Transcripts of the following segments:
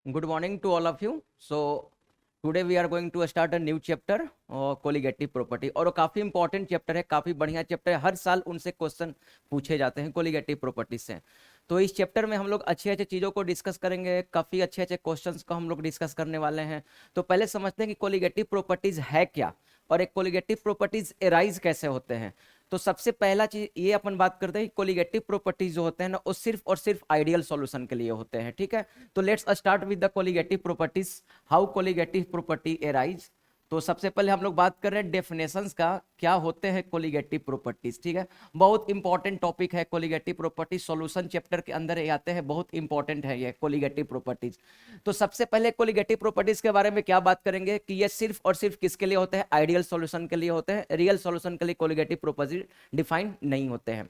Good morning to all of you. So today we are going to start a new chapter colligative property और वो काफी important chapter है, काफी बढ़िया chapter है। हर साल उनसे क्वेश्चन पूछे जाते हैं कोलिगेटिव प्रॉपर्टी से। तो इस चैप्टर में हम लोग अच्छे अच्छे चीजों को डिस्कस करेंगे, काफी अच्छे अच्छे क्वेश्चंस को हम लोग डिस्कस करने वाले हैं। तो पहले समझते हैं कि कोलिगेटिव प्रॉपर्टीज है क्या और एक कोलिगेटिव प्रॉपर्टीज एराइज कैसे होते हैं। तो सबसे पहला चीज ये अपन बात करते हैं कि कोलिगेटिव प्रॉपर्टीज जो होते हैं ना वो सिर्फ और सिर्फ आइडियल सॉल्यूशन के लिए होते हैं। ठीक है, तो let's start with the colligative properties. How colligative property arise. तो सबसे पहले हम लोग बात कर रहे हैं डेफिनेशंस का, क्या होते हैं कोलिगेटिव प्रॉपर्टीज। ठीक है, बहुत इंपॉर्टेंट टॉपिक है कोलिगेटिव प्रॉपर्टीज, सॉल्यूशन चैप्टर के अंदर ये आते हैं, बहुत इंपॉर्टेंट है ये कोलिगेटिव प्रॉपर्टीज। तो सबसे पहले कोलिगेटिव प्रॉपर्टीज के बारे में क्या बात करेंगे कि ये सिर्फ और सिर्फ किसके लिए होते हैं, आइडियल सॉल्यूशन के लिए होते हैं। रियल सॉल्यूशन के लिए कोलिगेटिव प्रॉपर्टीज डिफाइन नहीं होते हैं।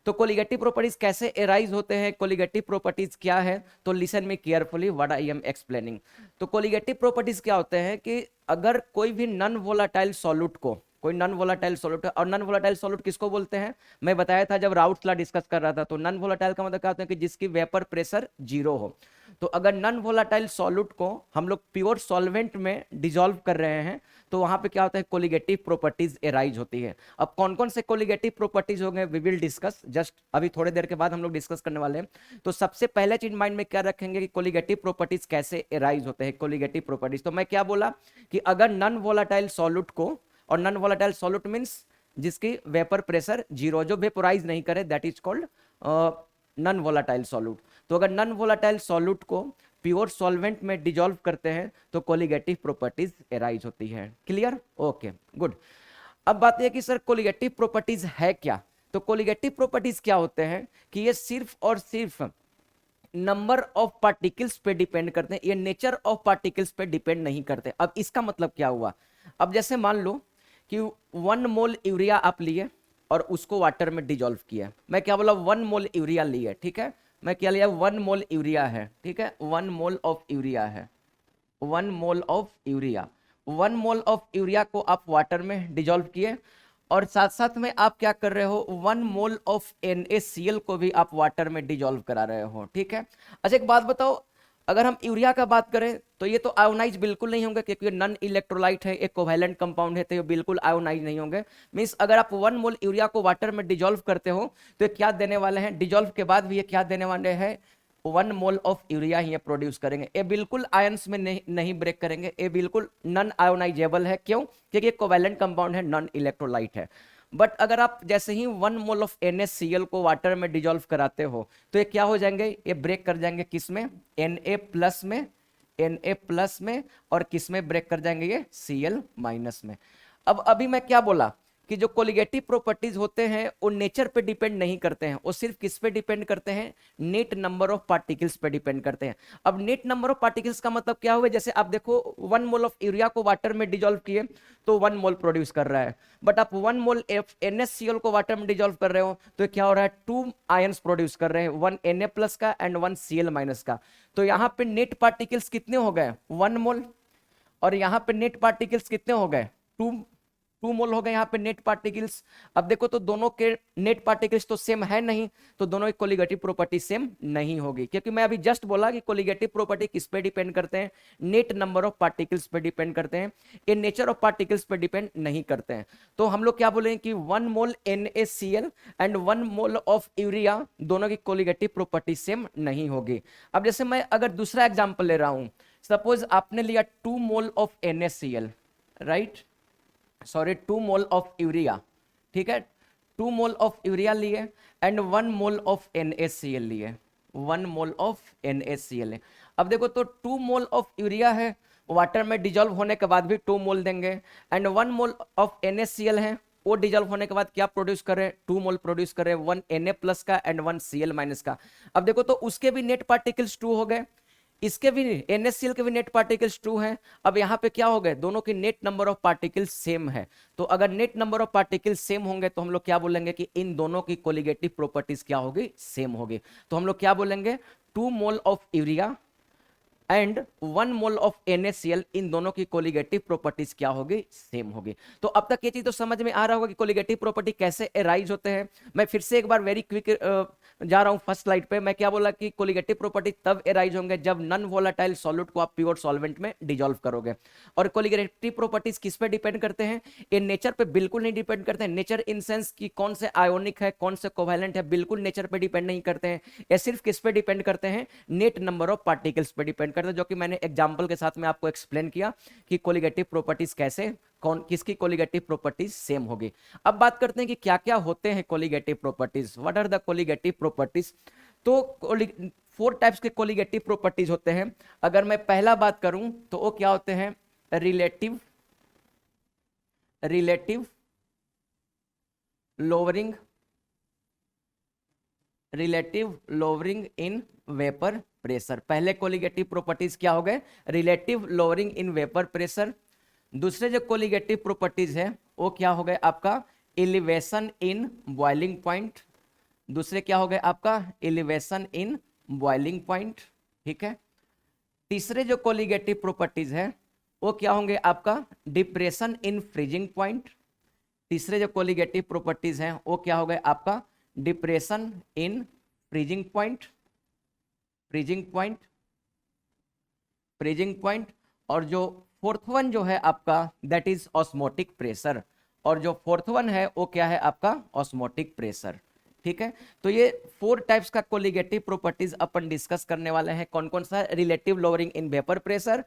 तो कोलिगेटिव प्रॉपर्टीज कैसे एराइज होते हैं, कोलिगेटिव प्रॉपर्टीज क्या है, तो listen me carefully what I am explaining. तो कोलिगेटिव प्रॉपर्टीज क्या होते हैं कि अगर कोई भी नॉन वोलाटाइल सॉल्यूट को, कोई नॉन वोलाटाइल सॉल्यूट है, और नॉन वोलाटाइल सॉल्यूट किसको बोलते हैं, मैं बताया था जब राउट्स लॉ डिस्कस कर रहा था। तो नॉन वोलाटाइल का मतलब क्या होता है कि जिसकी वेपर प्रेशर जीरो हो। तो अगर नॉन वोलाटाइल सॉल्यूट को हम लोग प्योर सॉल्वेंट में डिसॉल्व कर रहे हैं तो वहां पे क्या होता है, कोलिगेटिव प्रॉपर्टीज एराइज होती है। अब कौन कौन से कोलिगेटिव प्रॉपर्टीज होंगे वी विल डिस्कस, जस्ट अभी थोड़ी देर के बाद हम लोग डिस्कस करने वाले हैं। तो सबसे पहले चीज माइंड में क्या रखेंगे कि कोलिगेटिव प्रॉपर्टीज कैसे एराइज होते हैं। कोलिगेटिव प्रॉपर्टीज तो मैं क्या बोला कि अगर नॉन वोलाटाइल सॉल्यूट को, और नॉन वोलाटाइल सॉल्यूट मींस जिसकी वेपर प्रेशर जीरो, जो वेपोराइज नहीं करे, that is called non volatile solute. तो अगर नॉन वोलाटाइल सॉल्यूट को प्योर सॉल्वेंट में डिसॉल्व करते हैं तो कोलिगेटिव प्रॉपर्टीज एराइज होती है। Clear, okay, good. अब बात यह कि सर कोलिगेटिव प्रॉपर्टीज है क्या। तो कोलिगेटिव प्रॉपर्टीज क्या होते हैं कि ये सिर्फ और सिर्फ नंबर ऑफ पार्टिकल्स पे डिपेंड करते हैं, ये नेचर ऑफ पार्टिकल्स पे डिपेंड नहीं करते। अब इसका मतलब क्या हुआ, अब जैसे मान लो कि 1 मोल यूरिया आप लिए और उसको वाटर में डिजोल्व किया। मैं क्या बोला, 1 मोल यूरिया लिए, ठीक है। मैं क्या लिया, 1 मोल यूरिया है, ठीक है, 1 मोल ऑफ यूरिया है, 1 mole of urea. 1 mole of urea को आप वाटर में डिजोल्व किए और साथ साथ में आप क्या कर रहे हो, 1 मोल ऑफ NaCl को भी आप वाटर में डिजोल्व करा रहे हो। ठीक है, अच्छा एक बात बताओ, अगर हम यूरिया का बात करें तो ये तो आयोनाइज बिल्कुल नहीं होंगे क्योंकि नॉन इलेक्ट्रोलाइट है, एक कोवैलेंट कंपाउंड है, तो ये बिल्कुल आयोनाइज नहीं होंगे। मींस अगर आप 1 मोल यूरिया को वाटर में डिजोल्व करते हो तो ये क्या देने वाले हैं, डिजोल्व के बाद भी ये क्या देने वाले हैं, 1 mole of urea he produce करेंगे। ये बिल्कुल आयंस में नहीं ब्रेक करेंगे, ये बिल्कुल नॉन आयोनाइजेबल है। क्यों, क्योंकि कोवैलेंट कंपाउंड है, नॉन इलेक्ट्रोलाइट है। बट अगर आप जैसे ही 1 मोल ऑफ NaCl को वाटर में डिजोल्व कराते हो तो ये क्या हो जाएंगे, ये ब्रेक कर जाएंगे किस में, Na प्लस में, Na प्लस में, और किस में ब्रेक कर जाएंगे, ये Cl माइनस में। अब अभी मैं क्या बोला कि जो कोलिगेटिव प्रॉपर्टीज होते हैं वो नेचर पे डिपेंड नहीं करते हैं, वो सिर्फ किस पे डिपेंड करते हैं, नेट नंबर ऑफ पार्टिकल्स पे डिपेंड करते हैं। अब नेट नंबर ऑफ पार्टिकल्स का मतलब क्या हुआ, जैसे आप देखो 1 मोल ऑफ यूरिया को वाटर में डिजोल्व किए तो 1 मोल प्रोड्यूस कर रहा है, बट आप 1 मोल NaCl को वाटर में डिजोल्व कर रहे हो तो क्या हो रहा है, 2 आयंस प्रोड्यूस कर रहे हैं, 1 Na प्लस का एंड 1 Cl माइनस का। तो यहाँ पे नेट पार्टिकल्स कितने हो गए, 1 मोल, और यहाँ पे नेट पार्टिकल्स कितने हो गए, 2 मोल हो गए यहाँ पे नेट पार्टिकल्स। अब देखो तो दोनों के नेट पार्टिकल्स तो सेम है नहीं, तो दोनों की कोलिगेटिव प्रॉपर्टी सेम नहीं होगी, क्योंकि मैं अभी जस्ट बोला कि कोलिगेटिव प्रॉपर्टी किस पे डिपेंड करते हैं, नेट नंबर ऑफ पार्टिकल्स पे डिपेंड करते हैं, ये नेचर ऑफ पार्टिकल्स पे डिपेंड नहीं करते हैं। तो हम लोग क्या बोलेंगे कि 1 मोल NaCl and 1 mole of urea दोनों की कोलिगेटिव प्रॉपर्टी सेम नहीं होगी। अब जैसे मैं अगर दूसरा एग्जाम्पल ले रहा हूं, सपोज आपने लिया 2 mole of NaCl, right, sorry 2 mole of urea, ठीक है, 2 मोल ऑफ यूरिया लिए एंड 1 मोल ऑफ NaCl लिए, 1 मोल ऑफ NaCl। अब देखो तो 2 मोल ऑफ यूरिया है, वाटर में डिजोल्व होने के बाद भी 2 मोल देंगे, एंड 1 मोल ऑफ NaCl है, वो डिजोल्व होने के बाद क्या प्रोड्यूस करे, 2 मोल प्रोड्यूस करे, 1 Na प्लस का एंड 1 Cl माइनस का। अब देखो तो उसके भी नेट पार्टिकल्स 2 हो गए, इसके भी NaCl के भी नेट पार्टिकल्स 2 हैं। अब यहाँ पे क्या हो गए, दोनों की net number of particles same है। तो अगर net number of particles same होंगे तो हम लोग क्या बोलेंगे कि इन दोनों की कोलिगेटिव प्रॉपर्टीज क्या होगी, सेम होगी। तो हम लोग क्या बोलेंगे, 2 mole of urea and 1 mole of NaCl, इन दोनों की कोलिगेटिव प्रॉपर्टीज क्या होगी, सेम होगी। तो अब तक ये चीज तो समझ में आ रहा होगा कि कोलिगेटिव प्रॉपर्टी कैसे अराइज होते हैं। मैं फिर से एक बार वेरी क्विक जा रहा हूं फर्स्ट स्लाइड पे। मैं क्या बोला कि कोलिगेटिव प्रॉपर्टी तब अराइज होंगे जब नॉन वोलेटाइल सॉल्यूट को आप प्योर सॉल्वेंट में डिसॉल्व करोगे। और कोलिगेटिव प्रॉपर्टीज किस पे डिपेंड करते हैं, ये नेचर पे बिल्कुल नहीं डिपेंड करते हैं। नेचर इन सेंस कि कौन से आयोनिक है, कौन से कोवैलेंट है, बिल्कुल नेचर पे डिपेंड नहीं करते हैं। ये सिर्फ किस पे डिपेंड करते हैं, नेट नंबर ऑफ पार्टिकल्स पे डिपेंड करते हैं, जो कि मैंने एग्जांपल के साथ में आपको एक्सप्लेन किया कि कोलिगेटिव प्रॉपर्टीज कैसे, कौन किसकी कोलिगेटिव प्रॉपर्टीज सेम होगी। अब बात करते हैं कि क्या क्या होते हैं colligative properties, what are the colligative properties. तो 4 टाइप्स के कोलिगेटिव प्रॉपर्टीज होते हैं। अगर मैं पहला बात करूं तो वो क्या होते हैं, relative lowering in vapour pressure. पहले कोलिगेटिव प्रॉपर्टीज क्या हो गए, relative lowering in vapour pressure. दूसरे जो कोलिगेटिव प्रॉपर्टीज है वो क्या हो गए आपका, एलिवेशन इन बॉइलिंग पॉइंट। दूसरे क्या हो गए आपका, एलिवेशन इन बॉइलिंग पॉइंट, ठीक है। तीसरे जो कोलिगेटिव प्रॉपर्टीज है वो क्या होंगे आपका, डिप्रेशन इन फ्रीजिंग पॉइंट। तीसरे जो कोलिगेटिव प्रॉपर्टीज हैं वो क्या हो गए आपका, डिप्रेशन इन फ्रीजिंग पॉइंट। और जो फोर्थ वन जो है आपका, दैट इज ऑस्मोटिक प्रेशर। और जो फोर्थ वन है वो क्या है आपका, ऑस्मोटिक प्रेशर, ठीक है। तो ये 4 टाइप्स का कोलिगेटिव प्रॉपर्टीज अपन डिस्कस करने वाले हैं। कौन कौन सा, relative lowering in vapour pressure,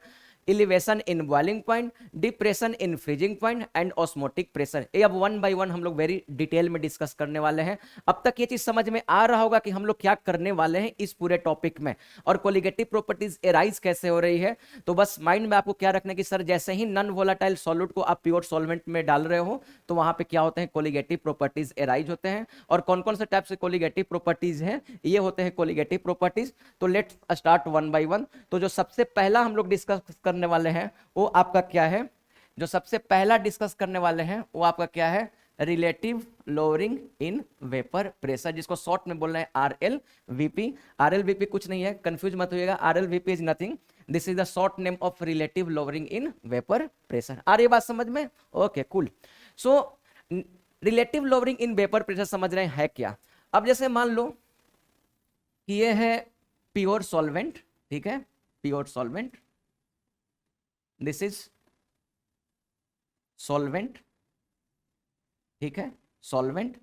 elevation in boiling point, depression in freezing point and osmotic pressure. ये अब 1 बाय 1 हम लोग वेरी डिटेल में डिस्कस करने वाले हैं। अब तक ये चीज समझ में आ रहा होगा कि हम लोग क्या करने वाले हैं इस पूरे टॉपिक में, और कोलिगेटिव प्रॉपर्टीज एराइज कैसे हो रही है। तो बस माइंड में आपको क्या रखना है कि सर जैसे ही नॉन वोलेटाइल सॉल्यूट को आप प्योर सॉल्वेंट में डाल रहे हो तो वहां पे क्या होते हैं, कोलिगेटिव प्रॉपर्टीज एराइज होते हैं। और कौन कौन से टाइप से कोलिगेटिव प्रॉपर्टीज हैं, ये होते हैं कोलिगेटिव प्रॉपर्टीज। तो लेट्स स्टार्ट 1 बाय 1। तो जो सबसे पहला हम लोग डिस्कस करने वाले हैं वो आपका क्या है, जो सबसे पहला डिस्कस करने वाले हैं वो आपका क्या है, relative lowering in vapour pressure, जिसको शॉर्ट में बोल रहे हैं RLVP। RLVP कुछ नहीं है, कंफ्यूज मत होइएगा, RLVP is nothing, this is the short name of relative lowering in vapour pressure. आ रही बात समझ में, okay cool. So relative lowering in vapour pressure समझ रहे हैं क्या। अब जैसे मान लो कि ये है प्योर सॉल्वेंट, ठीक है, pure solvent, this is solvent, ठीक है, सॉल्वेंट।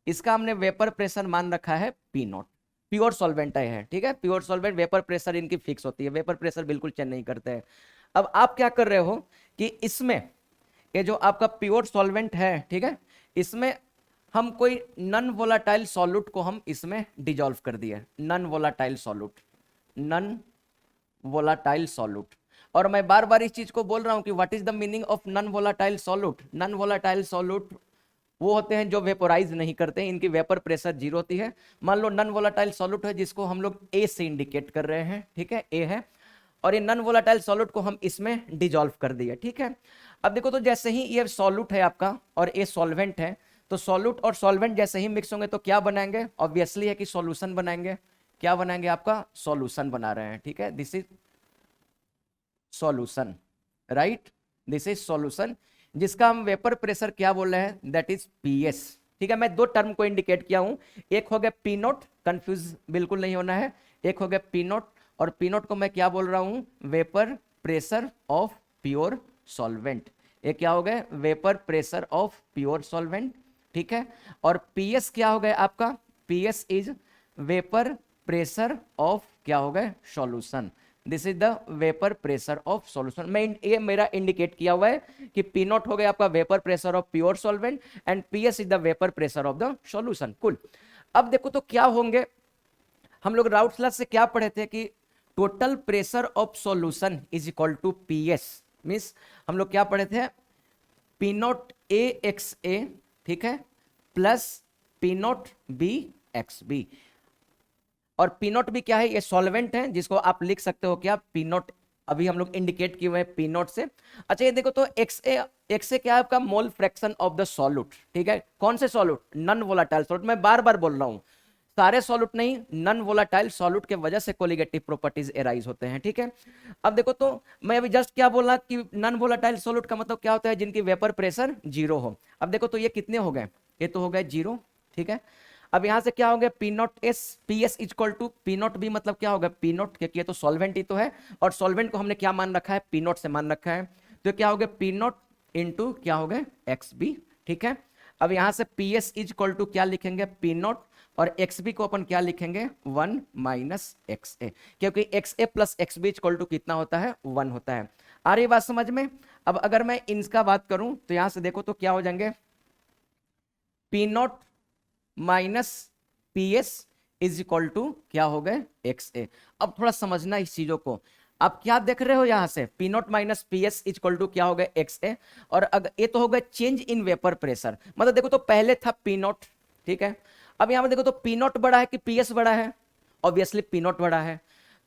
इसका हमने वेपर प्रेशर मान रखा है P0, प्योर सॉल्वेंट है, ठीक है। प्योर सॉल्वेंट वेपर प्रेशर इनकी फिक्स होती है, वेपर प्रेशर बिल्कुल चेंज नहीं करते हैं। अब आप क्या कर रहे हो कि इसमें ये जो आपका प्योर सॉल्वेंट है, ठीक है, इसमें हम कोई नॉन वोलेटाइल सॉल्यूट को हम इसमें डिजॉल्व कर दिए, नॉन वोलेटाइल सॉल्यूट। और मैं बार बार इस चीज को बोल रहा हूं कि what is the meaning of non volatile solute. Non volatile solute वो होते हैं जो वेपोराइज नहीं करते हैं, इनकी वेपर प्रेशर 0 होती है। मान लो नॉन वोलेटाइल सॉल्यूट है जिसको हम लोग A से इंडिकेट कर रहे हैं, ठीक है, A है, और ये नॉन वोलेटाइल सॉल्यूट को हम इसमें डिजॉल्व कर दिए, ठीक है। अब देखो तो जैसे ही ये सॉल्यूट है आपका और ये सॉल्वेंट है, तो सॉल्यूट और सॉल्वेंट जैसे ही मिक्स होंगे तो क्या बनाएंगे, ऑब्वियसली है कि सॉल्यूशन बनाएंगे। क्या बनाएंगे, आपका सॉल्यूशन बना रहे हैं, ठीक है, this is solution, right, this is solution, जिसका हम वेपर प्रेशर क्या बोल रहे हैं, दैट इज PS, ठीक है। मैं 2 टर्म को इंडिकेट किया हूं, एक हो गया P0, कंफ्यूज बिल्कुल नहीं होना है, एक हो गया P0, और P0 को मैं क्या बोल रहा हूं, vapour pressure of pure solvent. ये क्या हो गया, vapour pressure of pure solvent, ठीक है। और PS क्या हो गया आपका, PS is vapour pressure of क्या हो गया, solution, this is the vapour pressure of solution. मैं ये मेरा इंडिकेट किया हुआ है कि P0 हो गया आपका vapour pressure of pure solvent and PS is the vapour pressure of the solution, cool. अब देखो तो क्या होंगे, हम लोग राउल्ट्स से क्या पढ़े थे कि total pressure of solution is equal to PS, means हम लोग क्या पढ़े थे, P0AXA, ठीक है, प्लस P0BXB। और P0 भी क्या है, ये सॉल्वेंट है जिसको आप लिख सकते हो क्या, P0, अभी हम लोग इंडिकेट किए हुए हैं P0 से। अच्छा ये देखो तो XA क्या है आपका, मोल फ्रैक्शन ऑफ द सॉल्यूट, ठीक है, कौन से सॉल्यूट, नॉन वोलेटाइल सॉल्यूट। मैं बार बार बोल रहा हूं, सारे सॉल्यूट नहीं, नॉन वोलाटाइल सॉल्यूट के वजह से कोलिगेटिव प्रॉपर्टीज एराइज होते हैं, ठीक है। अब देखो तो मैं अभी जस्ट क्या बोला कि नॉन वोलाटाइल सॉल्यूट का मतलब क्या होता है, जिनकी वेपर प्रेशर जीरो हो। अब देखो तो ये कितने हो गए, ये तो हो गए जीरो, ठीक है। अब यहां से क्या हो गया, P naught S P S equal to P naught B, मतलब क्या होगा पी नॉट, क्योंकि ये तो सॉल्वेंट ही तो है, और सॉल्वेंट को हमने क्या मान रखा है, पी नॉट से मान रखा है, तो क्या हो गया पी नॉट इंटू क्या हो गया एक्स बी, ठीक है। अब यहां से पी एस इक्वल टू क्या लिखेंगे, पी नॉट, और एक्स बी को अपन क्या लिखेंगे, वन माइनस एक्स ए, क्योंकि x A plus x B equal to कितना होता है, वन होता है। आ रही बात समझ में। अब अगर मैं इनका बात करूं तो यहां से देखो तो क्या हो जाएंगे, P naught minus P S is equal to क्या हो गए, एक्स ए। अब थोड़ा समझना इस चीजों को, आप क्या देख रहे हो यहां से, P naught minus P S equal to क्या हो गए, एक्स ए, और अगर ये तो हो गया चेंज इन वेपर प्रेशर, मतलब देखो तो पहले था पी नॉट, ठीक है। अब यहां पर देखो तो पी नॉट बड़ा है कि पी एस बड़ा है, ऑब्वियसली पी नॉट बड़ा है।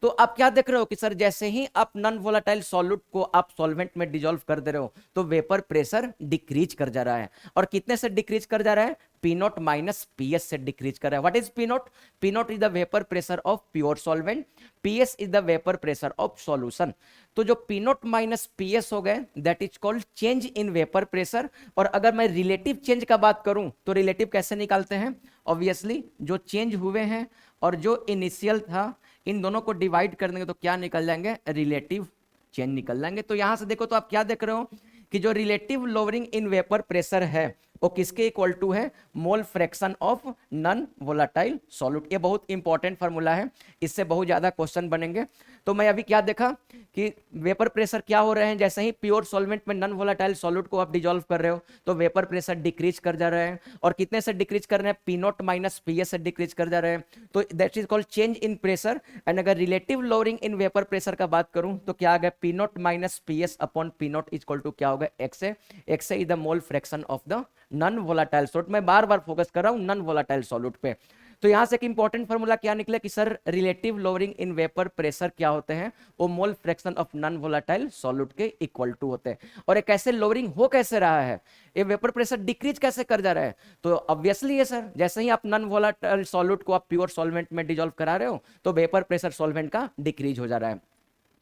तो आप क्या देख रहे हो कि सर जैसे ही आप नॉन वोलाटाइल सॉल्यूट को आप सॉल्वेंट में डिजोल्व कर दे रहे हो तो वेपर प्रेशर डिक्रीज कर जा रहा है, और कितने से डिक्रीज कर जा रहा है, P naught minus P S से डिक्रीज कर रहा है। What is P naught, P naught is the vapour pressure of pure solvent, P S is the vapour pressure of solution. तो जो P naught minus P S हो गए that is called change in vapour pressure. और अगर मैं relative change का बात करूं तो रिलेटिव कैसे निकालते हैं, ऑब्वियसली जो चेंज हुए हैं और जो इनिशियल था इन दोनों को डिवाइड कर देंगे तो क्या निकल जाएंगे, रिलेटिव चेंज निकल जाएंगे। तो यहां से देखो तो आप क्या देख रहे हो कि जो relative lowering in vapour pressure है वो किसके इक्वल टू है, mole fraction of non volatile solute. ये बहुत इंपॉर्टेंट फार्मूला है, इससे बहुत ज्यादा क्वेश्चन बनेंगे। तो मैं अभी क्या देखा कि वेपर प्रेशर क्या हो रहे हैं, जैसे ही प्योर सॉल्वेंट में नॉन वोलाटाइल सॉल्यूट को आप डिजोल्व कर रहे हो तो वेपर प्रेशर डिक्रीज कर जा रहा है, और कितने से डिक्रीज कर रहे हैं, P naught minus P S से डिक्रीज कर जा रहे हैं, तो that is called change in pressure. And अगर relative lowering in vapour pressure का बात करूं तो क्या आ गया, P naught minus P S upon P naught equal to क्या होगा, X A. X A is the mole fraction of the non volatile solute. मैं बार बार फोकस कर रहा हूं नॉन वोलाटाइल सॉल्यूट पे। तो यहां से एक इंपॉर्टेंट फार्मूला क्या निकला कि sir relative lowering in vapour pressure क्या होते हैं, वो मोल fraction of non volatile solute के इक्वल टू होते हैं। और एक कैसे लोअरिंग हो कैसे रहा है, ये वेपर प्रेशर डिक्रीज कैसे कर जा रहा है, तो ऑब्वियसली ये सर जैसे ही आप नॉन वोलाटाइल सॉल्यूट को आप प्योर सॉल्वेंट में डिजोल्व करा रहे हो तो वेपर प्रेशर सॉल्वेंट का डिक्रीज हो जा रहा है।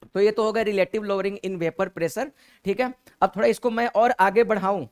तो ये तो हो गया relative lowering in vapour pressure, ठीक है। अब थोड़ा इसको मैं और आगे बढ़ाऊं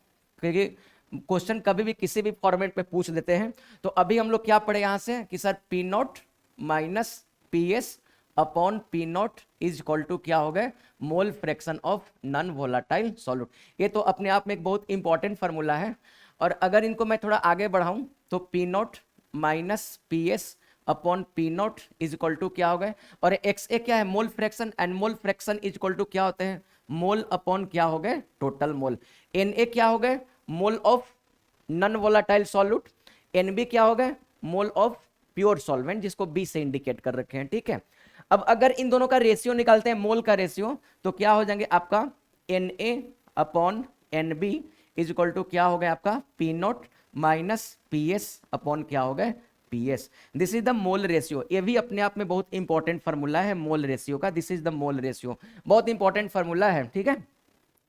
क्योंकि क्वेश्चन कभी भी किसी भी फॉर्मेट में पूछ देते हैं। तो अभी हम लोग क्या पढ़े यहां से कि sir P naught minus P S upon P naught is equal to क्या हो गए, mole fraction of non volatile solute. ये तो अपने आप में एक बहुत इंपॉर्टेंट फार्मूला है। और अगर इनको मैं थोड़ा आगे बढ़ाऊं तो P naught minus P S upon P naught is equal to क्या हो गए, और एक्स ए क्या है, mole fraction, and mole fraction is equal to क्या होते हैं, मोल अपॉन क्या हो गए, टोटल मोल। एन ए क्या हो गए, mole of non volatile solute, N B क्या हो गए, मोल ऑफ प्योर सॉल्वेंट, जिसको बी से इंडिकेट कर रखे हैं, ठीक है। अब अगर इन दोनों का रेशियो निकालते हैं, मोल का रेशियो, तो क्या हो जाएंगे आपका N A upon N B is equal to क्या हो गया आपका, P naught minus P S upon क्या हो गए, P S. This is the mole ratio. ये भी अपने आप में बहुत इंपॉर्टेंट फार्मूला है मोल रेशियो का, this is the mole ratio, बहुत इंपॉर्टेंट फार्मूला है, ठीक है।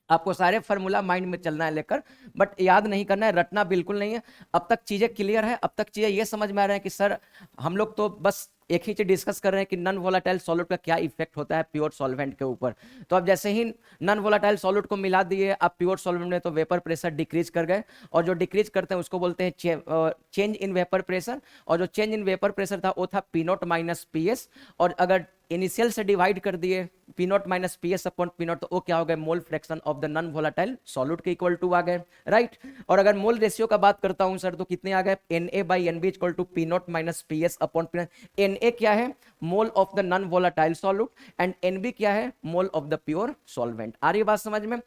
आपको सारे फार्मूला माइंड में चलना है लेकर, बट याद नहीं करना है, रटना बिल्कुल नहीं है। अब तक चीजें क्लियर है, अब तक चीजें ये समझ में आ रहे हैं कि सर हम लोग तो बस एक ही चीज डिस्कस कर रहे हैं कि नॉन वोलाटाइल सॉल्यूट का क्या इफेक्ट होता है प्योर सॉल्वेंट के ऊपर। तो अब जैसे ही नॉन वोलाटाइल सॉल्यूट को मिला दिए आप प्योर सॉल्वेंट में तो वेपर प्रेशर डिक्रीज कर गए, और जो डिक्रीज करते हैं उसको बोलते हैं चेंज इन वेपर प्रेशर। और जो चेंज इन वेपर प्रेशर था वो था P naught minus P S, और अगर इनिशियल से डिवाइड कर दिए P naught minus P S upon P not तो वो क्या हो गए, mole fraction of the non volatile solute के इक्वल टू आ गए, राइट। और अगर मोल रेशियो का बात करता हूं सर तो कितने आ गए, N A by N B equal to P naught minus P S upon P naught. N A क्या है, mole of the non volatile solute, and N B क्या है, mole of the pure solvent. आ रही बात समझ में।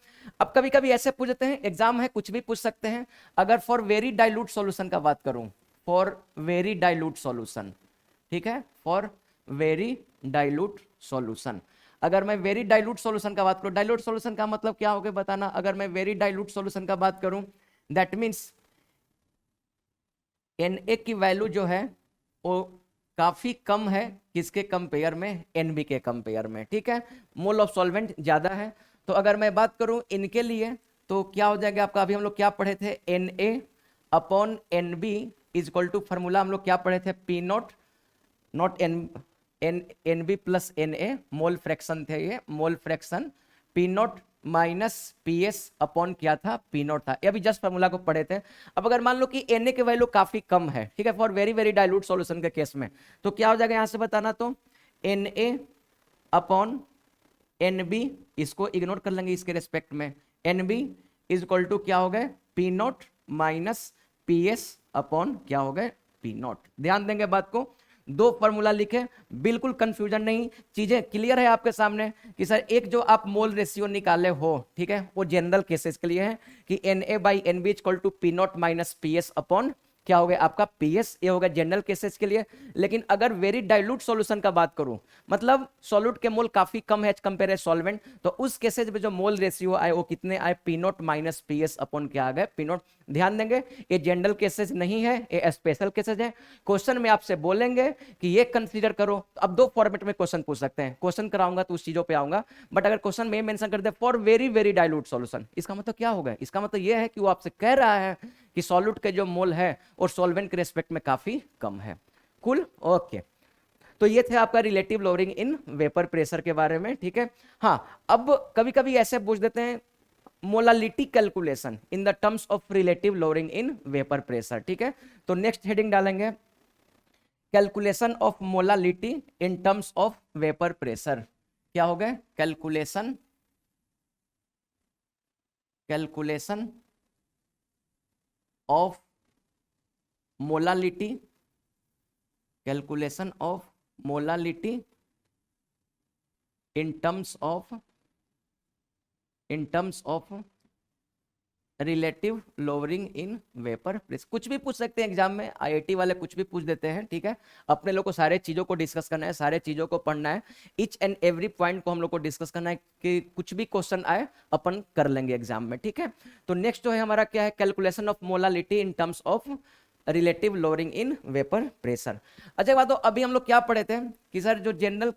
अब कभी कभी ऐसे पूछते हैं, एग्जाम है कुछ भी पूछ सकते हैं। अगर फॉर वेरी डाइल्यूट सॉल्यूशन का बात करूं, फॉर वेरी डाइल्यूट सॉल्यूशन, ठीक है, फॉर वेरी डाइल्यूट सॉल्यूशन, अगर मैं वेरी डाइल्यूट सॉल्यूशन का बात करूं, डाइल्यूट सॉल्यूशन का मतलब क्या हो गया बताना। अगर मैं वेरी डाइल्यूट सॉल्यूशन का बात करूं दैट मींस Na की वैल्यू जो है वो काफी कम है, किसके कंपेयर में, Nb के कंपेयर में, ठीक है, मोल ऑफ सॉल्वेंट ज्यादा है। तो अगर मैं बात करूं इनके लिए तो क्या हो जाएगा आपका, अभी हम लोग क्या पढ़े थे, Na upon Nb is equal to, formula हम लोग क्या पढ़े थे, P naught naught N B plus N A, mole fraction थे ये, mole fraction P naught minus P S upon क्या था, पी नॉट था। ये अभी जस्ट फॉर्मूला को पढ़े थे। अब अगर मान लो कि एन ए के वैल्यू काफी कम है, ठीक है, for very very dilute solution के केस में, तो क्या हो जाएगा यहां से बताना, तो N A upon N B, इसको इग्नोर कर लेंगे इसके रेस्पेक्ट में, N B is equal to क्या हो गए, P naught minus P S upon क्या हो गए, पी नॉट। ध्यान देंगे बात को, दो फॉर्मूला लिखे, बिल्कुल कंफ्यूजन नहीं, चीजें क्लियर है आपके सामने कि सर एक जो आप मोल रेशियो निकाले हो, ठीक है, वो जनरल केसेस के लिए है कि N A by N B equal to P naught minus P S upon क्या हो गया आपका पीएस, ये होगा जनरल केसेस के लिए। लेकिन अगर वेरी डाइल्यूट सॉल्यूशन का बात करूं, मतलब सॉल्यूट के मोल काफी कम है कंपेयर सॉल्वेंट, तो उस केसेस में जो मोल रेशियो आए वो कितने आए, P naught minus PS upon क्या आ गए, पी नॉट। ध्यान देंगे ये जनरल केसेस नहीं है, ये स्पेशल केसेस है। क्वेश्चन में आपसे बोलेंगे कि ये कंसीडर करो, तो अब दो फॉर्मेट में क्वेश्चन पूछ सकते हैं, क्वेश्चन कराऊंगा तो उस चीजों पे आऊंगा, बट अगर क्वेश्चन में मेंशन कर दे for very very dilute solution, इसका मतलब क्या होगा, इसका मतलब ये है कि वो आपसे कह रहा है कि सॉल्यूट के जो मोल है और सॉल्वेंट के रेस्पेक्ट में काफी कम है। कुल ओके, तो ये थे आपका relative lowering in vapour pressure के बारे में, ठीक है। हाँ, अब कभी कभी ऐसे पूछ देते हैं molality calculation in the terms of relative lowering in vapour pressure, ठीक है। तो नेक्स्ट हेडिंग डालेंगे calculation of molality in terms of vapour pressure. क्या हो गया, calculation of molality, calculation of molality in terms of relative lowering in vapour pressure. कुछ भी पूछ सकते हैं एग्जाम में, आईआईटी वाले कुछ भी पूछ देते हैं, ठीक है। अपने लोग को सारे चीजों को डिस्कस करना है, सारे चीजों को पढ़ना है, ईच एंड एवरी पॉइंट को हम लोग को डिस्कस करना है कि कुछ भी क्वेश्चन आए अपन कर लेंगे एग्जाम में, ठीक है। तो नेक्स्ट जो है हमारा क्या है, calculation of molality in terms of relative lowering in vapour pressure. अच्छा बात, तो अभी हम लोग क्या पढ़े थे कि सर जो जनरल,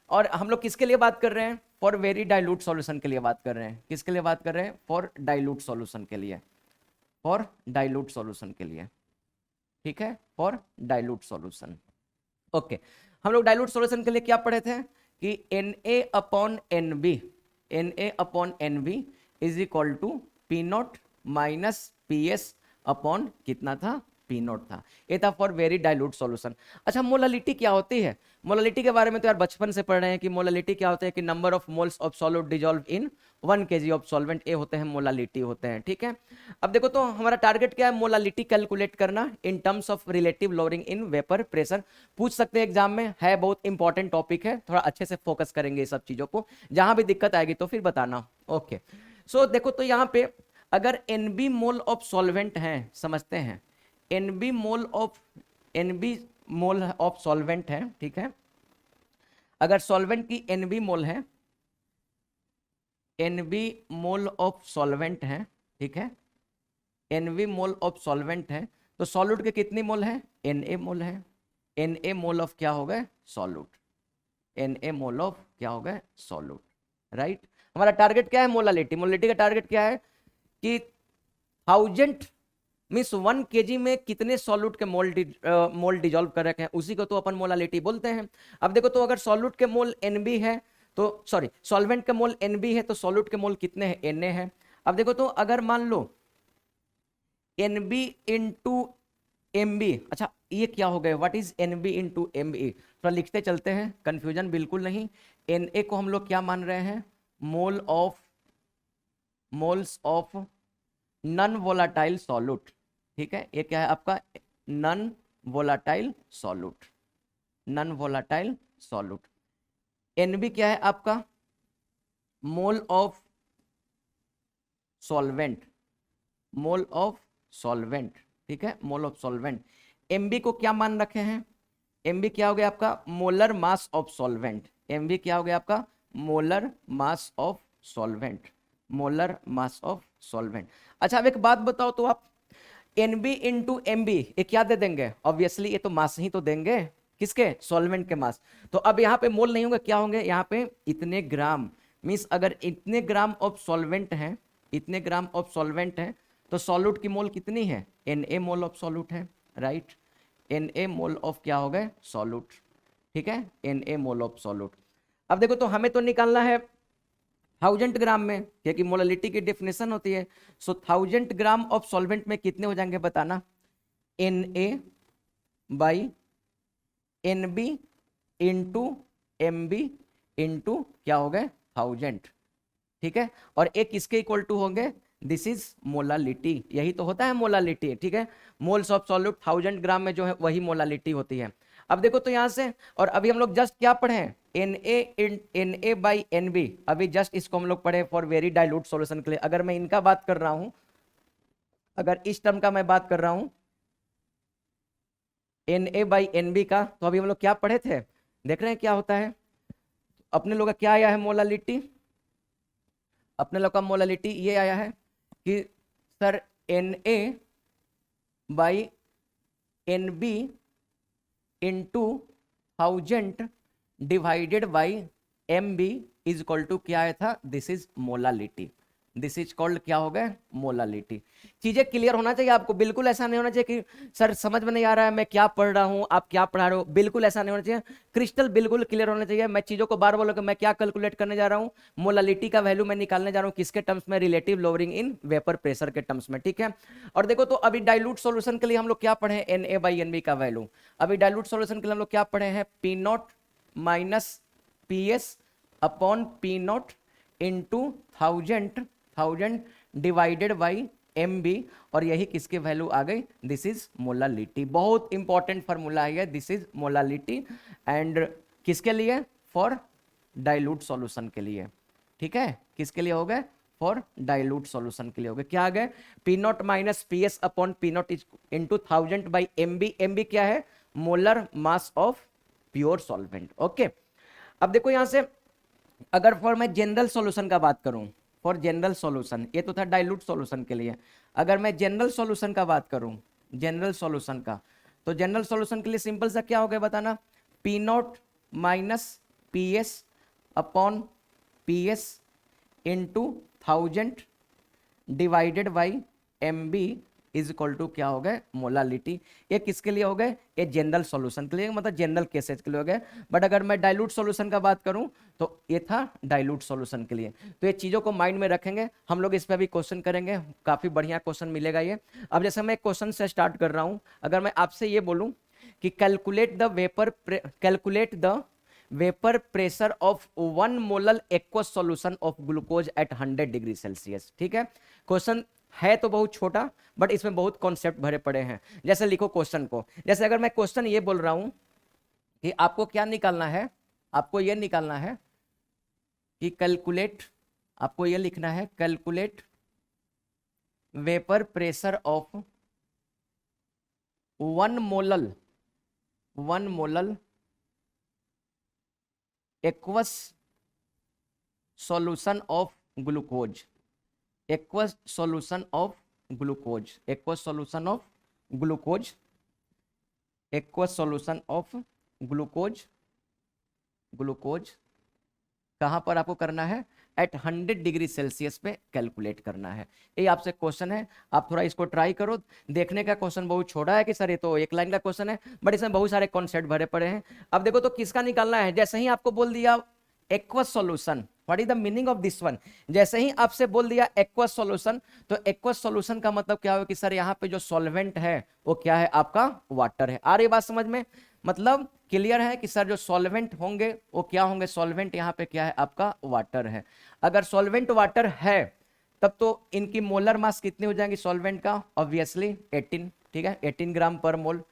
और हम लोग किसके लिए बात कर रहे हैं, फॉर वेरी डाइल्यूट सॉल्यूशन के लिए बात कर रहे हैं, किसके लिए बात कर रहे हैं, फॉर डाइल्यूट सॉल्यूशन के लिए, फॉर डाइल्यूट सॉल्यूशन के लिए, ठीक है, फॉर डाइल्यूट सॉल्यूशन। ओके, हम लोग डाइल्यूट सॉल्यूशन के लिए क्या पढ़े थे कि N A upon N B, N A upon N B is equal to P naught minus P S upon कितना था, पी नॉट था। ये था फॉर वेरी डाइल्यूट सॉल्यूशन। अच्छा, मोलालिटी क्या होती है, मोलालिटी के बारे में तो यार बचपन से पढ़ रहे हैं कि मोलालिटी क्या होता है कि number of moles of solute dissolve in 1 kg of solvent, ये होते हैं मोलालिटी होते हैं, ठीक है। अब देखो तो हमारा टारगेट क्या है, मोलालिटी कैलकुलेट करना in terms of relative lowering in vapour pressure. पूछ सकते हैं एग्जाम में, है बहुत इंपॉर्टेंट टॉपिक है, थोड़ा अच्छे से फोकस करेंगे ये सब चीजों को, जहां भी दिक्कत आएगी तो फिर बताना। ओके, सो देखो तो यहाँ पे अगर एनबी मोल ऑफ सॉल्वेंट है, समझते हैं एनबी मोल ऑफ सॉल्वेंट है, ठीक है। अगर सॉल्वेंट की एनबी मोल है, एनबी मोल ऑफ सॉल्वेंट है, ठीक है, एनबी मोल ऑफ सॉल्वेंट है, तो सॉल्यूट के कितनी मोल है, एनए मोल है, एनए मोल ऑफ क्या हो गए, सॉल्यूट, एनए मोल ऑफ क्या हो गए, सॉल्यूट, राइट। हमारा टारगेट क्या है, मोलालिटी, मोलालिटी का टारगेट क्या है कि 1000 मीन्स 1 kg में कितने सॉल्यूट के मोल डिजॉल्व कर रखे हैं, उसी को तो अपन मोलालिटी बोलते हैं। अब देखो तो अगर सॉल्यूट के मोल एनबी है तो सॉरी सॉल्वेंट के मोल एनबी है तो सॉल्यूट के मोल कितने हैं, एनए है। अब देखो तो अगर मान लो एनबी इंटू एमबी, अच्छा ये क्या हो गया, what is NB into MB, थोड़ा लिखते चलते हैं, कंफ्यूजन बिल्कुल नहीं। एनए को हम लोग क्या मान रहे हैं, moles of non volatile solute, ठीक है। ये क्या है आपका, non volatile solute, non volatile solute. NB क्या है आपका, mole of solvent, mole of solvent, ठीक है, मोल ऑफ सॉल्वेंट। एमबी को क्या मान रखे हैं, एमबी क्या हो गया आपका, molar mass of solvent, MB क्या हो गया आपका, molar mass of solvent, molar mass of solvent. अच्छा अब एक बात बताओ तो आप एनबी इंटू एमबी ये क्या दे देंगे, ऑब्वियसली ये तो मास ही तो देंगे, किसके, सॉल्वेंट के मास। तो अब यहाँ पे मोल नहीं होंगे, क्या होंगे यहाँ पे इतने ग्राम, मीन्स अगर इतने ग्राम ऑफ सॉल्वेंट है, इतने ग्राम ऑफ सॉल्वेंट है तो सॉल्यूट की मोल कितनी है, एनए मोल ऑफ सॉल्यूट है, राइट, Na मोल ऑफ क्या हो गए, सॉल्यूट, ठीक है, Na मोल ऑफ सॉल्यूट। अब देखो तो हमें तो निकालना है 1000 ग्राम में, क्योंकि मोलालिटी की डेफिनेशन होती है। सो 1000 ग्राम ऑफ सॉल्वेंट में कितने हो जाएंगे बताना, Na by Nb into Mb into क्या हो गए 1000, ठीक है, और एक किसके इक्वल टू होंगे, दिस इज मोलालिटी, यही तो होता है मोलालिटी, ठीक है, मोल्स ऑफ सॉल्यूट 1000 ग्राम में जो है वही मोलालिटी होती है। अब देखो तो यहां से, और अभी हम लोग जस्ट क्या पढ़े हैं, Na बाई Nb, अभी जस्ट इसको हम लोग पढ़े फॉर वेरी डाइल्यूट सॉल्यूशन के लिए। अगर मैं इनका बात कर रहा हूं, अगर इस टर्म का मैं बात कर रहा हूं Na बाई Nb का, तो अभी हम लोग क्या पढ़े थे, देख रहे हैं क्या होता है, अपने लोग का क्या आया है मोलालिटी, अपने लोग का मोलालिटी ये आया है कि sir Na by Nb into 1000 divided by Mb is equal to क्या आया था, this is molality, this is called क्या हो गया, मोलालिटी। चीजें क्लियर होना चाहिए आपको, बिल्कुल ऐसा नहीं होना चाहिए कि सर समझ में नहीं आ रहा है मैं क्या पढ़ रहा हूं, आप क्या पढ़ा रहे हो, बिल्कुल ऐसा नहीं होना चाहिए, क्रिस्टल बिल्कुल क्लियर होना चाहिए। मैं चीजों को बार बोलो कि मैं क्या कैलकुलेट करने जा रहा हूं, मोलालिटी का वैल्यू मैं निकालने जा रहा हूं, किसके टर्म्स में, relative lowering in vapour pressure के टर्म्स में, ठीक है। और देखो तो अभी डाइल्यूट सॉल्यूशन के लिए हम लोग क्या पढ़े हैं, Na बाई Nb का वैल्यू, अभी डाइल्यूट सॉल्यूशन के लिए हम लोग क्या पढ़े हैं, P naught minus P S upon P naught into 1000 divided by Mb, और यही किसके वैल्यू आ गई, दिस इज मोलालिटी। बहुत इंपॉर्टेंट फार्मूला है, दिस इज मोलालिटी, एंड किसके लिए, फॉर डाइल्यूट सॉल्यूशन के लिए, ठीक है, किसके लिए हो गए, फॉर डाइल्यूट सॉल्यूशन के लिए हो गए, क्या आ गए, P naught minus P S upon P naught into 1000 by Mb, Mb क्या है, molar mass of pure solvent, okay. अब देखो यहां से, अगर फॉर मैं जनरल सॉल्यूशन का बात करूं, फॉर जनरल सॉल्यूशन, ये तो था डाइल्यूट सॉल्यूशन के लिए, अगर मैं जनरल सॉल्यूशन का बात करूं, जनरल सॉल्यूशन का, तो जनरल सॉल्यूशन के लिए सिंपल सा क्या हो गया बताना, P naught minus P S upon P S into 1000 divided by Mb is equal to क्या हो गए, मोलालिटी। ये किसके लिए हो गए, ये जनरल सॉल्यूशन के लिए, मतलब जनरल केसेस के लिए हो गए। बट अगर मैं डाइल्यूट सॉल्यूशन का बात करूं तो ये था डाइल्यूट सॉल्यूशन के लिए। तो ये चीजों को माइंड में रखेंगे, हम लोग इस पर भी क्वेश्चन करेंगे, काफी बढ़िया क्वेश्चन मिलेगा ये। अब जैसे मैं एक क्वेश्चन से स्टार्ट कर रहा हूं, अगर मैं आपसे ये बोलूं कि calculate the vapour pressure of 1 molal aqueous solution of glucose at 100 degree Celsius, ठीक है। क्वेश्चन है तो बहुत छोटा, बट इसमें बहुत कॉन्सेप्ट भरे पड़े हैं। जैसे लिखो क्वेश्चन को, जैसे अगर मैं क्वेश्चन ये बोल रहा हूं कि आपको क्या निकालना है, आपको ये निकालना है कि कैलकुलेट, आपको ये लिखना है calculate vapour pressure of 1 molal aqueous solution of glucose, aqueous solution of glucose, aqueous solution of glucose, aqueous solution of glucose, glucose कहां पर आपको करना है, एट 100 डिग्री सेल्सियस पे कैलकुलेट करना है। ये आपसे क्वेश्चन है, आप थोड़ा इसको ट्राई करो। देखने का क्वेश्चन बहुत छोटा है कि सर ये तो एक लाइन का क्वेश्चन है, बट इसमें बहुत सारे कॉन्सेप्ट भरे पड़े हैं। अब देखो तो किसका निकालना है, जैसे ही आपको बोल दिया aqueous solution, what is the meaning of this one, जैसे ही आपसे बोल दिया एक्वस सॉल्यूशन, तो एक्वस सॉल्यूशन का मतलब क्या हो कि सर यहाँ पे जो सॉल्वेंट है वो क्या है, आपका वाटर है। आ रही बात समझ में, मतलब क्लियर है कि सर जो सॉल्वेंट होंगे वो क्या होंगे, सॉल्वेंट यहाँ पे क्या है, आपका वाटर है। अगर सॉल्वेंट वाटर है तब तो इनकी मोलर मास कितनी हो जाएंगी सॉल्वेंट का, ऑब्वियसली 18, ठीक है, 18 ग्राम पर मोल,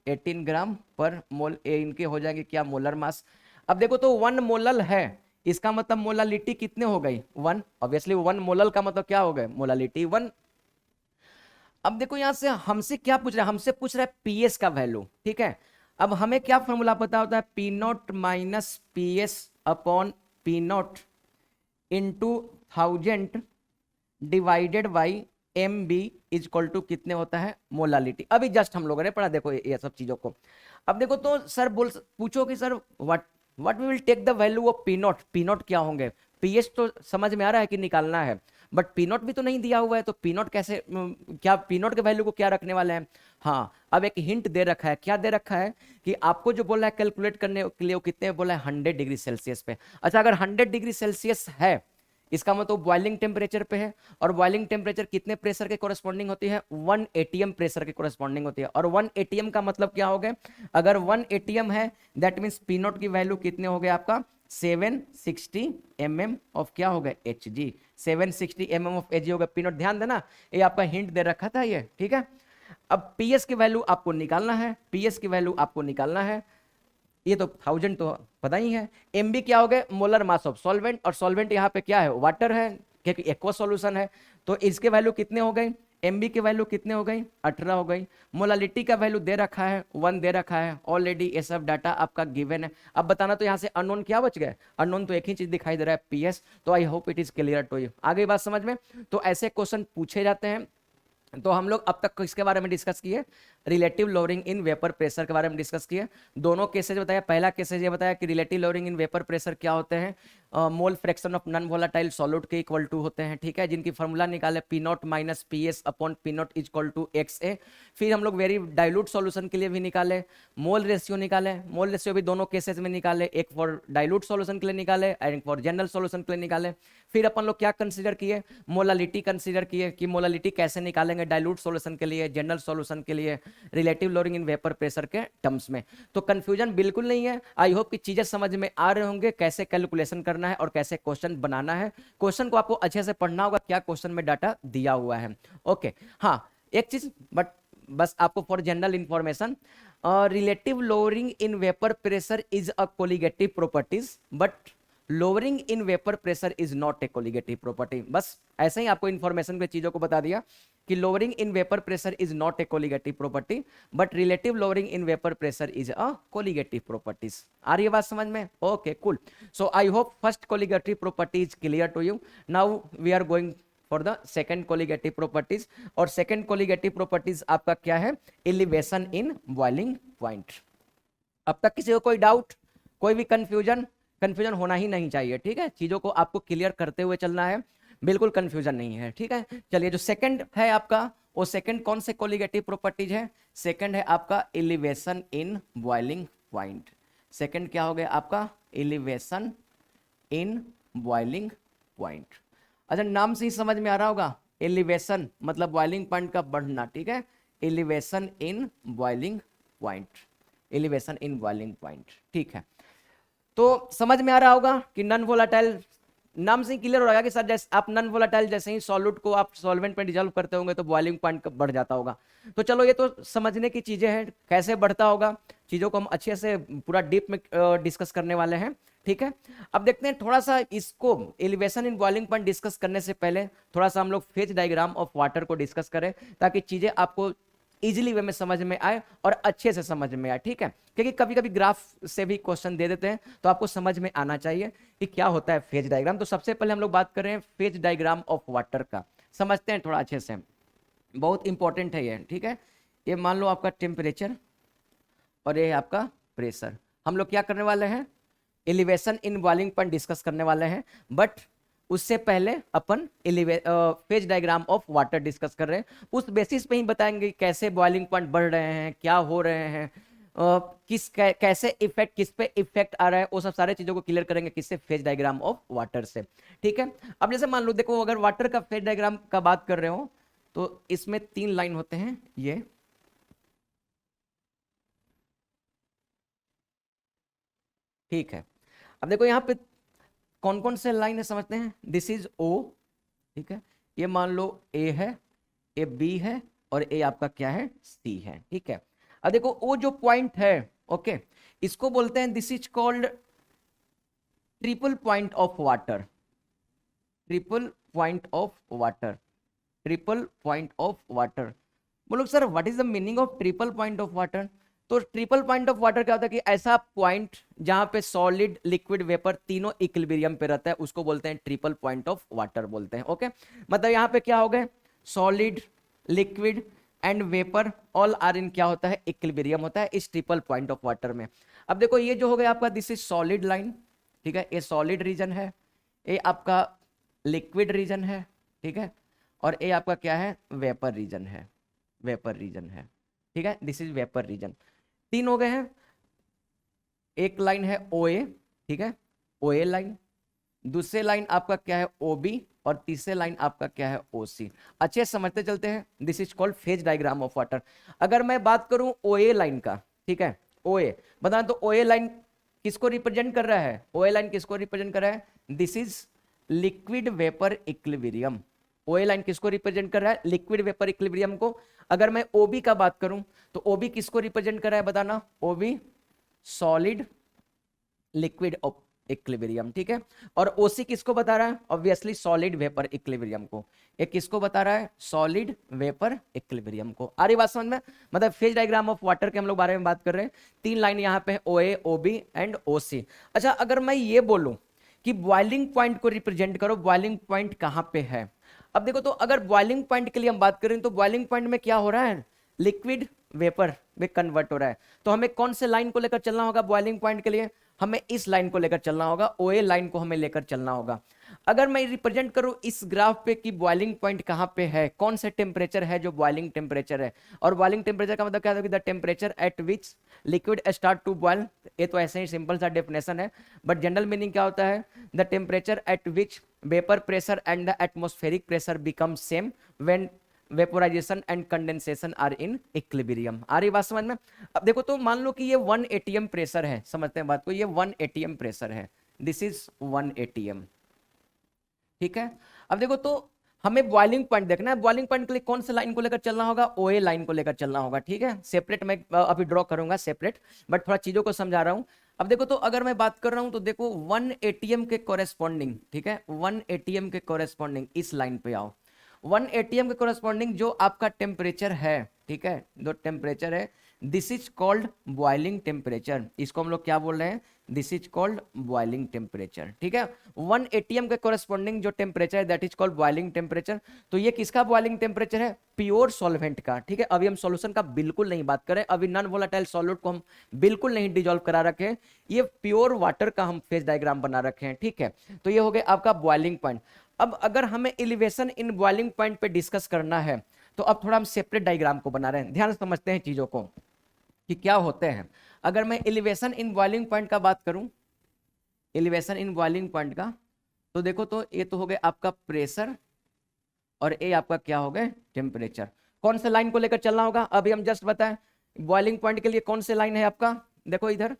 18 ग्राम पर मोल, ये इनके हो जाएंगे क्या, मोलर मास। अब देखो तो 1 मोलल है, इसका मतलब मोलालिटी कितने हो गई, 1, ऑब्वियसली 1 मोलल का मतलब क्या हो गए, मोलालिटी 1। अब देखो यहां से हमसे क्या पूछ रहा है, हमसे पूछ रहा है पीएस का वैल्यू, ठीक है। अब हमें क्या फॉर्मूला पता होता है, P naught minus P S upon P naught into 1000 divided by Mb is equal to कितने होता है, मोलालिटी। अभी जस्ट हम लोगों ने पढ़ा, देखो ये सब चीजों को। अब देखो तो सर पूछो कि sir what we will take the value of P naught, P naught क्या होंगे, पीएच तो समझ में आ रहा है कि निकालना है, बट पी नॉट भी तो नहीं दिया हुआ है, तो पी नॉट कैसे, क्या पी नॉट के वैल्यू को क्या रखने वाले हैं? हाँ, अब एक हिंट दे रखा है, क्या दे रखा है कि आपको जो बोला है कैलकुलेट करने के लिए, वो कितने बोला है 100 डिग्री सेल्सियस पे। अच्छा, अगर 100 डिग्री सेल्सियस है, इसका मतलब बॉइलिंग टेम्परेचर पे है, और बॉइलिंग टेम्परेचर कितने प्रेशर के कोरस्पॉन्डिंग होती है? 1 एटीएम प्रेशर के कोरस्पॉन्डिंग होती है। और 1 एटीएम का मतलब क्या हो गया? अगर 1 एटीएम है, दैट मीन्स पी नॉट की वैल्यू कितने हो गए आपका? 760 mm ऑफ क्या हो गए? H G. 760 mm of H G हो गया पी नॉट। ध्यान देना, ये आपका हिंट दे रखा था ये, ठीक है। अब पीएस की वैल्यू आपको निकालना है, पीएस की वैल्यू आपको निकालना है, ये तो 1000 तो पता ही है। एमबी क्या हो गए? मोलर मास ऑफ सॉल्वेंट, और सॉल्वेंट यहाँ पे क्या है? वाटर है, क्योंकि एक्वा सॉल्यूशन है। तो इसके वैल्यू कितने हो गई? एमबी की वैल्यू कितने हो गई? 18 हो गई। मोलालिटी का वैल्यू दे रखा है 1 दे रखा है ऑलरेडी, ये सब डाटा आपका गिवन है। अब बताना तो यहाँ से अननोन क्या बच गए? अननोन तो एक ही चीज दिखाई दे रहा है, पीएस। तो I hope it is clear to you. आगे बात समझ में? तो ऐसे क्वेश्चन पूछे जाते हैं। तो हम लोग अब तक किसके बारे में डिस्कस किए? Relative lowering in vapour pressure के बारे में डिस्कस किए। दोनों केसेज बताया। पहला केसेज ये बताया कि relative lowering in vapour pressure क्या होते हैं? Mole fraction of non volatile solid के इक्वल टू होते हैं, ठीक है, जिनकी फॉर्मूला निकाले P naught minus P S upon P naught is equal to X A. फिर हम लोग वेरी डाइल्यूट सॉल्यूशन के लिए भी निकाले, मोल रेशियो निकाले। मोल रेशियो भी दोनों केसेज में निकाले, एक फॉर डाइल्यूट सॉल्यूशन के लिए निकाले एंड फॉर जनरल सॉल्यूशन के लिए निकाले। फिर अपन लोग क्या कंसीडर किए? मोलालिटी कंसीडर किए कि मोलालिटी कैसे निकालेंगे डाइल्यूट सॉल्यूशन के लिए, जनरल सॉल्यूशन के लिए, relative lowering in vapour pressure के टर्म्स में। तो कंफ्यूजन बिल्कुल नहीं है। आई होप कि चीजें समझ में आ रहे होंगे, कैसे कैलकुलेशन करना है और कैसे क्वेश्चन बनाना है। क्वेश्चन को आपको अच्छे से पढ़ना होगा, क्या क्वेश्चन में डाटा दिया हुआ है। ओके, हाँ एक चीज बस आपको for general information, relative lowering in vapour pressure is a colligative properties, but lowering in vapour pressure is not a colligative property. बस ऐसे ही आपको इंफॉर्मेशन के चीजों को बता दिया कि lowering in vapour pressure is not a colligative property, but relative lowering in vapour pressure is a colligative properties. आ रही है बात समझ में? Okay cool. So I hope first colligative property is clear to you. Now we are going for the second colligative properties. और second colligative properties आपका क्या है? Elevation in boiling point. अब तक किसी को कोई डाउट, कोई भी कंफ्यूजन? कंफ्यूजन होना ही नहीं चाहिए, ठीक है, चीजों को आपको क्लियर करते हुए चलना है, बिल्कुल कंफ्यूजन नहीं है, ठीक है। चलिए, जो सेकंड है आपका, वो सेकंड कौन से कोलिगेटिव प्रॉपर्टीज है? सेकंड है आपका elevation in boiling point. Second क्या हो गया आपका? Elevation in boiling point. अच्छा, नाम से ही समझ में आ रहा होगा, एलिवेशन मतलब बॉइलिंग पॉइंट का बढ़ना, ठीक है, elevation in boiling point, elevation in boiling point, ठीक है। तो समझ में आ रहा होगा कि नॉन वोलेटाइल, नाम से ही क्लियर हो रहा है कि सर जैसे आप नॉन वोलेटाइल जैसे ही सॉल्यूट को आप सॉल्वेंट में डिजोल्व करते होंगे तो बॉइलिंग पॉइंट बढ़ जाता होगा। तो चलो, ये तो समझने की चीजें हैं, कैसे बढ़ता होगा, चीजों को हम अच्छे से पूरा डीप में डिस्कस करने वाले हैं, ठीक है। अब देखते हैं थोड़ा सा इसको, elevation in boiling point discuss करने से पहले थोड़ा सा हम लोग फेज डायग्राम ऑफ वाटर को डिस्कस करें, ताकि चीजें आपको इजीली वे में समझ में आए और अच्छे से समझ में आए, ठीक है। क्योंकि कभी कभी ग्राफ से भी क्वेश्चन दे देते हैं, तो आपको समझ में आना चाहिए कि क्या होता है फेज डायग्राम। तो सबसे पहले हम लोग बात कर रहे हैं फेज डायग्राम ऑफ वाटर का, समझते हैं थोड़ा अच्छे से, बहुत इंपॉर्टेंट है ये, ठीक है। ये मान लो आपका टेम्परेचर और ये आपका प्रेशर। हम लोग क्या करने वाले हैं? Elevation in boiling point discuss करने वाले हैं, बट उससे पहले अपन phase diagram of water discuss कर रहे हैं। उस बेसिस पे ही बताएंगे कैसे बॉइलिंग पॉइंट बढ़ रहे हैं, क्या हो रहे हैं, कैसे इफेक्ट, किस पे इफेक्ट आ रहा है, वो सब सारे चीजों को क्लियर करेंगे किससे? फेज डायग्राम ऑफ वाटर से, ठीक है। अब जैसे मान लो, देखो, अगर वाटर का फेज डायग्राम का बात कर रहे हो तो इसमें 3 लाइन होते हैं, ये ठीक है। अब देखो यहाँ पे कौन कौन से लाइन है समझते हैं। दिस इज ओ, ठीक है, ये मान लो ए है, ए बी है, और ए आपका क्या है? सी है, ठीक है। अब देखो वो जो पॉइंट है, ओके, इसको बोलते हैं, this is called triple point of water, triple point of water, triple point of water. बोलो sir what is the meaning of triple point of water? तो ट्रिपल पॉइंट ऑफ वाटर क्या होता है कि ऐसा पॉइंट जहां पे सॉलिड, लिक्विड, वेपर तीनों इक्विलिब्रियम पे रहता है, उसको बोलते हैं ट्रिपल पॉइंट ऑफ वाटर बोलते हैं, ओके। मतलब यहाँ पे क्या हो गए? Solid, liquid and vapour all are in क्या होता है? इक्विलिब्रियम होता है इस ट्रिपल पॉइंट ऑफ वाटर में। अब देखो ये जो हो गया आपका, दिस इज सॉलिड लाइन, ठीक है, ये सॉलिड रीजन है, ये आपका लिक्विड रीजन है, ठीक है, और ए आपका क्या है, वेपर रीजन है, वेपर रीजन है, ठीक है, दिस इज वेपर रीजन। तीन हो गए हैं। एक लाइन है ओ ए, ठीक है, ओ ए लाइन, दूसरे लाइन आपका क्या है ओ बी, और तीसरे लाइन आपका क्या है ओ सी। अच्छे समझते चलते हैं, this is called phase diagram of water. अगर मैं बात करूं ओ ए लाइन का, ठीक है, ओ ए बता तो ओ ए लाइन किसको रिप्रेजेंट कर रहा है, ओ ए लाइन किसको रिप्रेजेंट कर रहा है, this is liquid vapour equilibrium. O A line किसको रिप्रेजेंट कर रहा है, लिक्विड वेपर इक्विलिब्रियम को। अगर मैं ओ बी का बात करूं तो ओ बी किसको रिप्रेजेंट कर रहा है बताना, O B solid liquid equilibrium, ठीक है, और ओसी किसको बता रहा है, ऑब्वियसली सॉलिड वेपर इक्विलिब्रियम को। एक किसको बता रहा है, सॉलिड वेपर इक्विलिब्रियम को। आ रही बात समझ में, मतलब फेज डायग्राम ऑफ वाटर के हम लोग बारे में बात कर रहे हैं। तीन लाइन यहाँ पे ओ ए, ओ बी एंड ओ सी। अच्छा, अगर मैं ये बोलूं कि बॉइलिंग पॉइंट को रिप्रेजेंट करो, बॉइलिंग पॉइंट कहाँ पे है। अब देखो तो अगर बॉइलिंग पॉइंट के लिए हम बात करें तो बॉइलिंग पॉइंट में क्या हो रहा है, लिक्विड वेपर में कन्वर्ट हो रहा है। तो हमें कौन से लाइन को लेकर चलना होगा बॉइलिंग पॉइंट के लिए, हमें इस लाइन को लेकर चलना होगा, ओ ए लाइन को हमें लेकर चलना होगा। अगर मैं रिप्रेजेंट करूं इस ग्राफ पे कि बॉइलिंग पॉइंट कहां पे है, कौन से टेम्परेचर है जो बॉइलिंग टेम्परेचर है, और बॉइलिंग टेम्परेचर का मतलब क्या है, the temperature at which liquid start to boil. ये तो ऐसे ही सिंपल सा डेफिनेशन है, बट जनरल मीनिंग क्या होता है, the temperature at which vapour pressure and the atmospheric pressure become same when vaporisation and condensation are in equilibrium. आ रही बात समझ में। अब देखो तो मान लो कि ये 1 एटीएम प्रेशर है, समझते हैं बात को, ये 1 एटीएम प्रेशर है, दिस इज 1 एटीएम, ठीक है। अब देखो तो हमें बॉइलिंग पॉइंट देखना है, बॉइलिंग पॉइंट के लिए कौन से लाइन को लेकर चलना होगा, ओ ए लाइन को लेकर चलना होगा, ठीक है। सेपरेट मैं अभी ड्रॉ करूंगा सेपरेट, बट थोड़ा चीजों को समझा रहा हूं। अब देखो तो अगर मैं बात कर रहा हूं तो देखो 1 एटीएम के कोरेस्पॉन्डिंग, ठीक है, 1 एटीएम के कोरेस्पॉन्डिंग इस लाइन पे आओ। 1 एटीएम के कोरेस्पॉन्डिंग जो आपका टेम्परेचर है, ठीक है, जो टेम्परेचर है, this is called boiling temperature. इसको हम लोग क्या बोल रहे हैं, this is called boiling temperature, ठीक है। 1 एटीएम के कोरेस्पॉन्डिंग जो टेम्परेचर है that is called boiling temperature. तो ये किसका बॉइलिंग टेम्परेचर है, प्योर सॉल्वेंट का, ठीक है। अभी हम सॉल्यूशन का बिल्कुल नहीं बात करें, अभी नॉन वोलेटाइल सॉल्यूट को हम बिल्कुल नहीं डिजोल्व करा रखे हैं, ये प्योर वाटर का हम फेज डायग्राम बना रखे हैं, ठीक है। तो ये हो गया आपका बॉइलिंग पॉइंट। अब अगर हमें एलिवेशन इन बॉइलिंग पॉइंट पे डिस्कस करना है तो अब थोड़ा हम सेपरेट डायग्राम को बना रहे हैं, ध्यान से समझते हैं चीजों को कि क्या होते हैं। अगर मैं एलिवेशन इन बॉइलिंग पॉइंट का बात करूं, एलिवेशन इन बॉइलिंग पॉइंट का, तो देखो तो ये तो हो गया आपका प्रेशर और ये आपका क्या हो गया, टेम्परेचर। कौन से लाइन को लेकर चलना होगा, अभी हम जस्ट बताएं बॉइलिंग पॉइंट के लिए कौन से लाइन है आपका, देखो इधर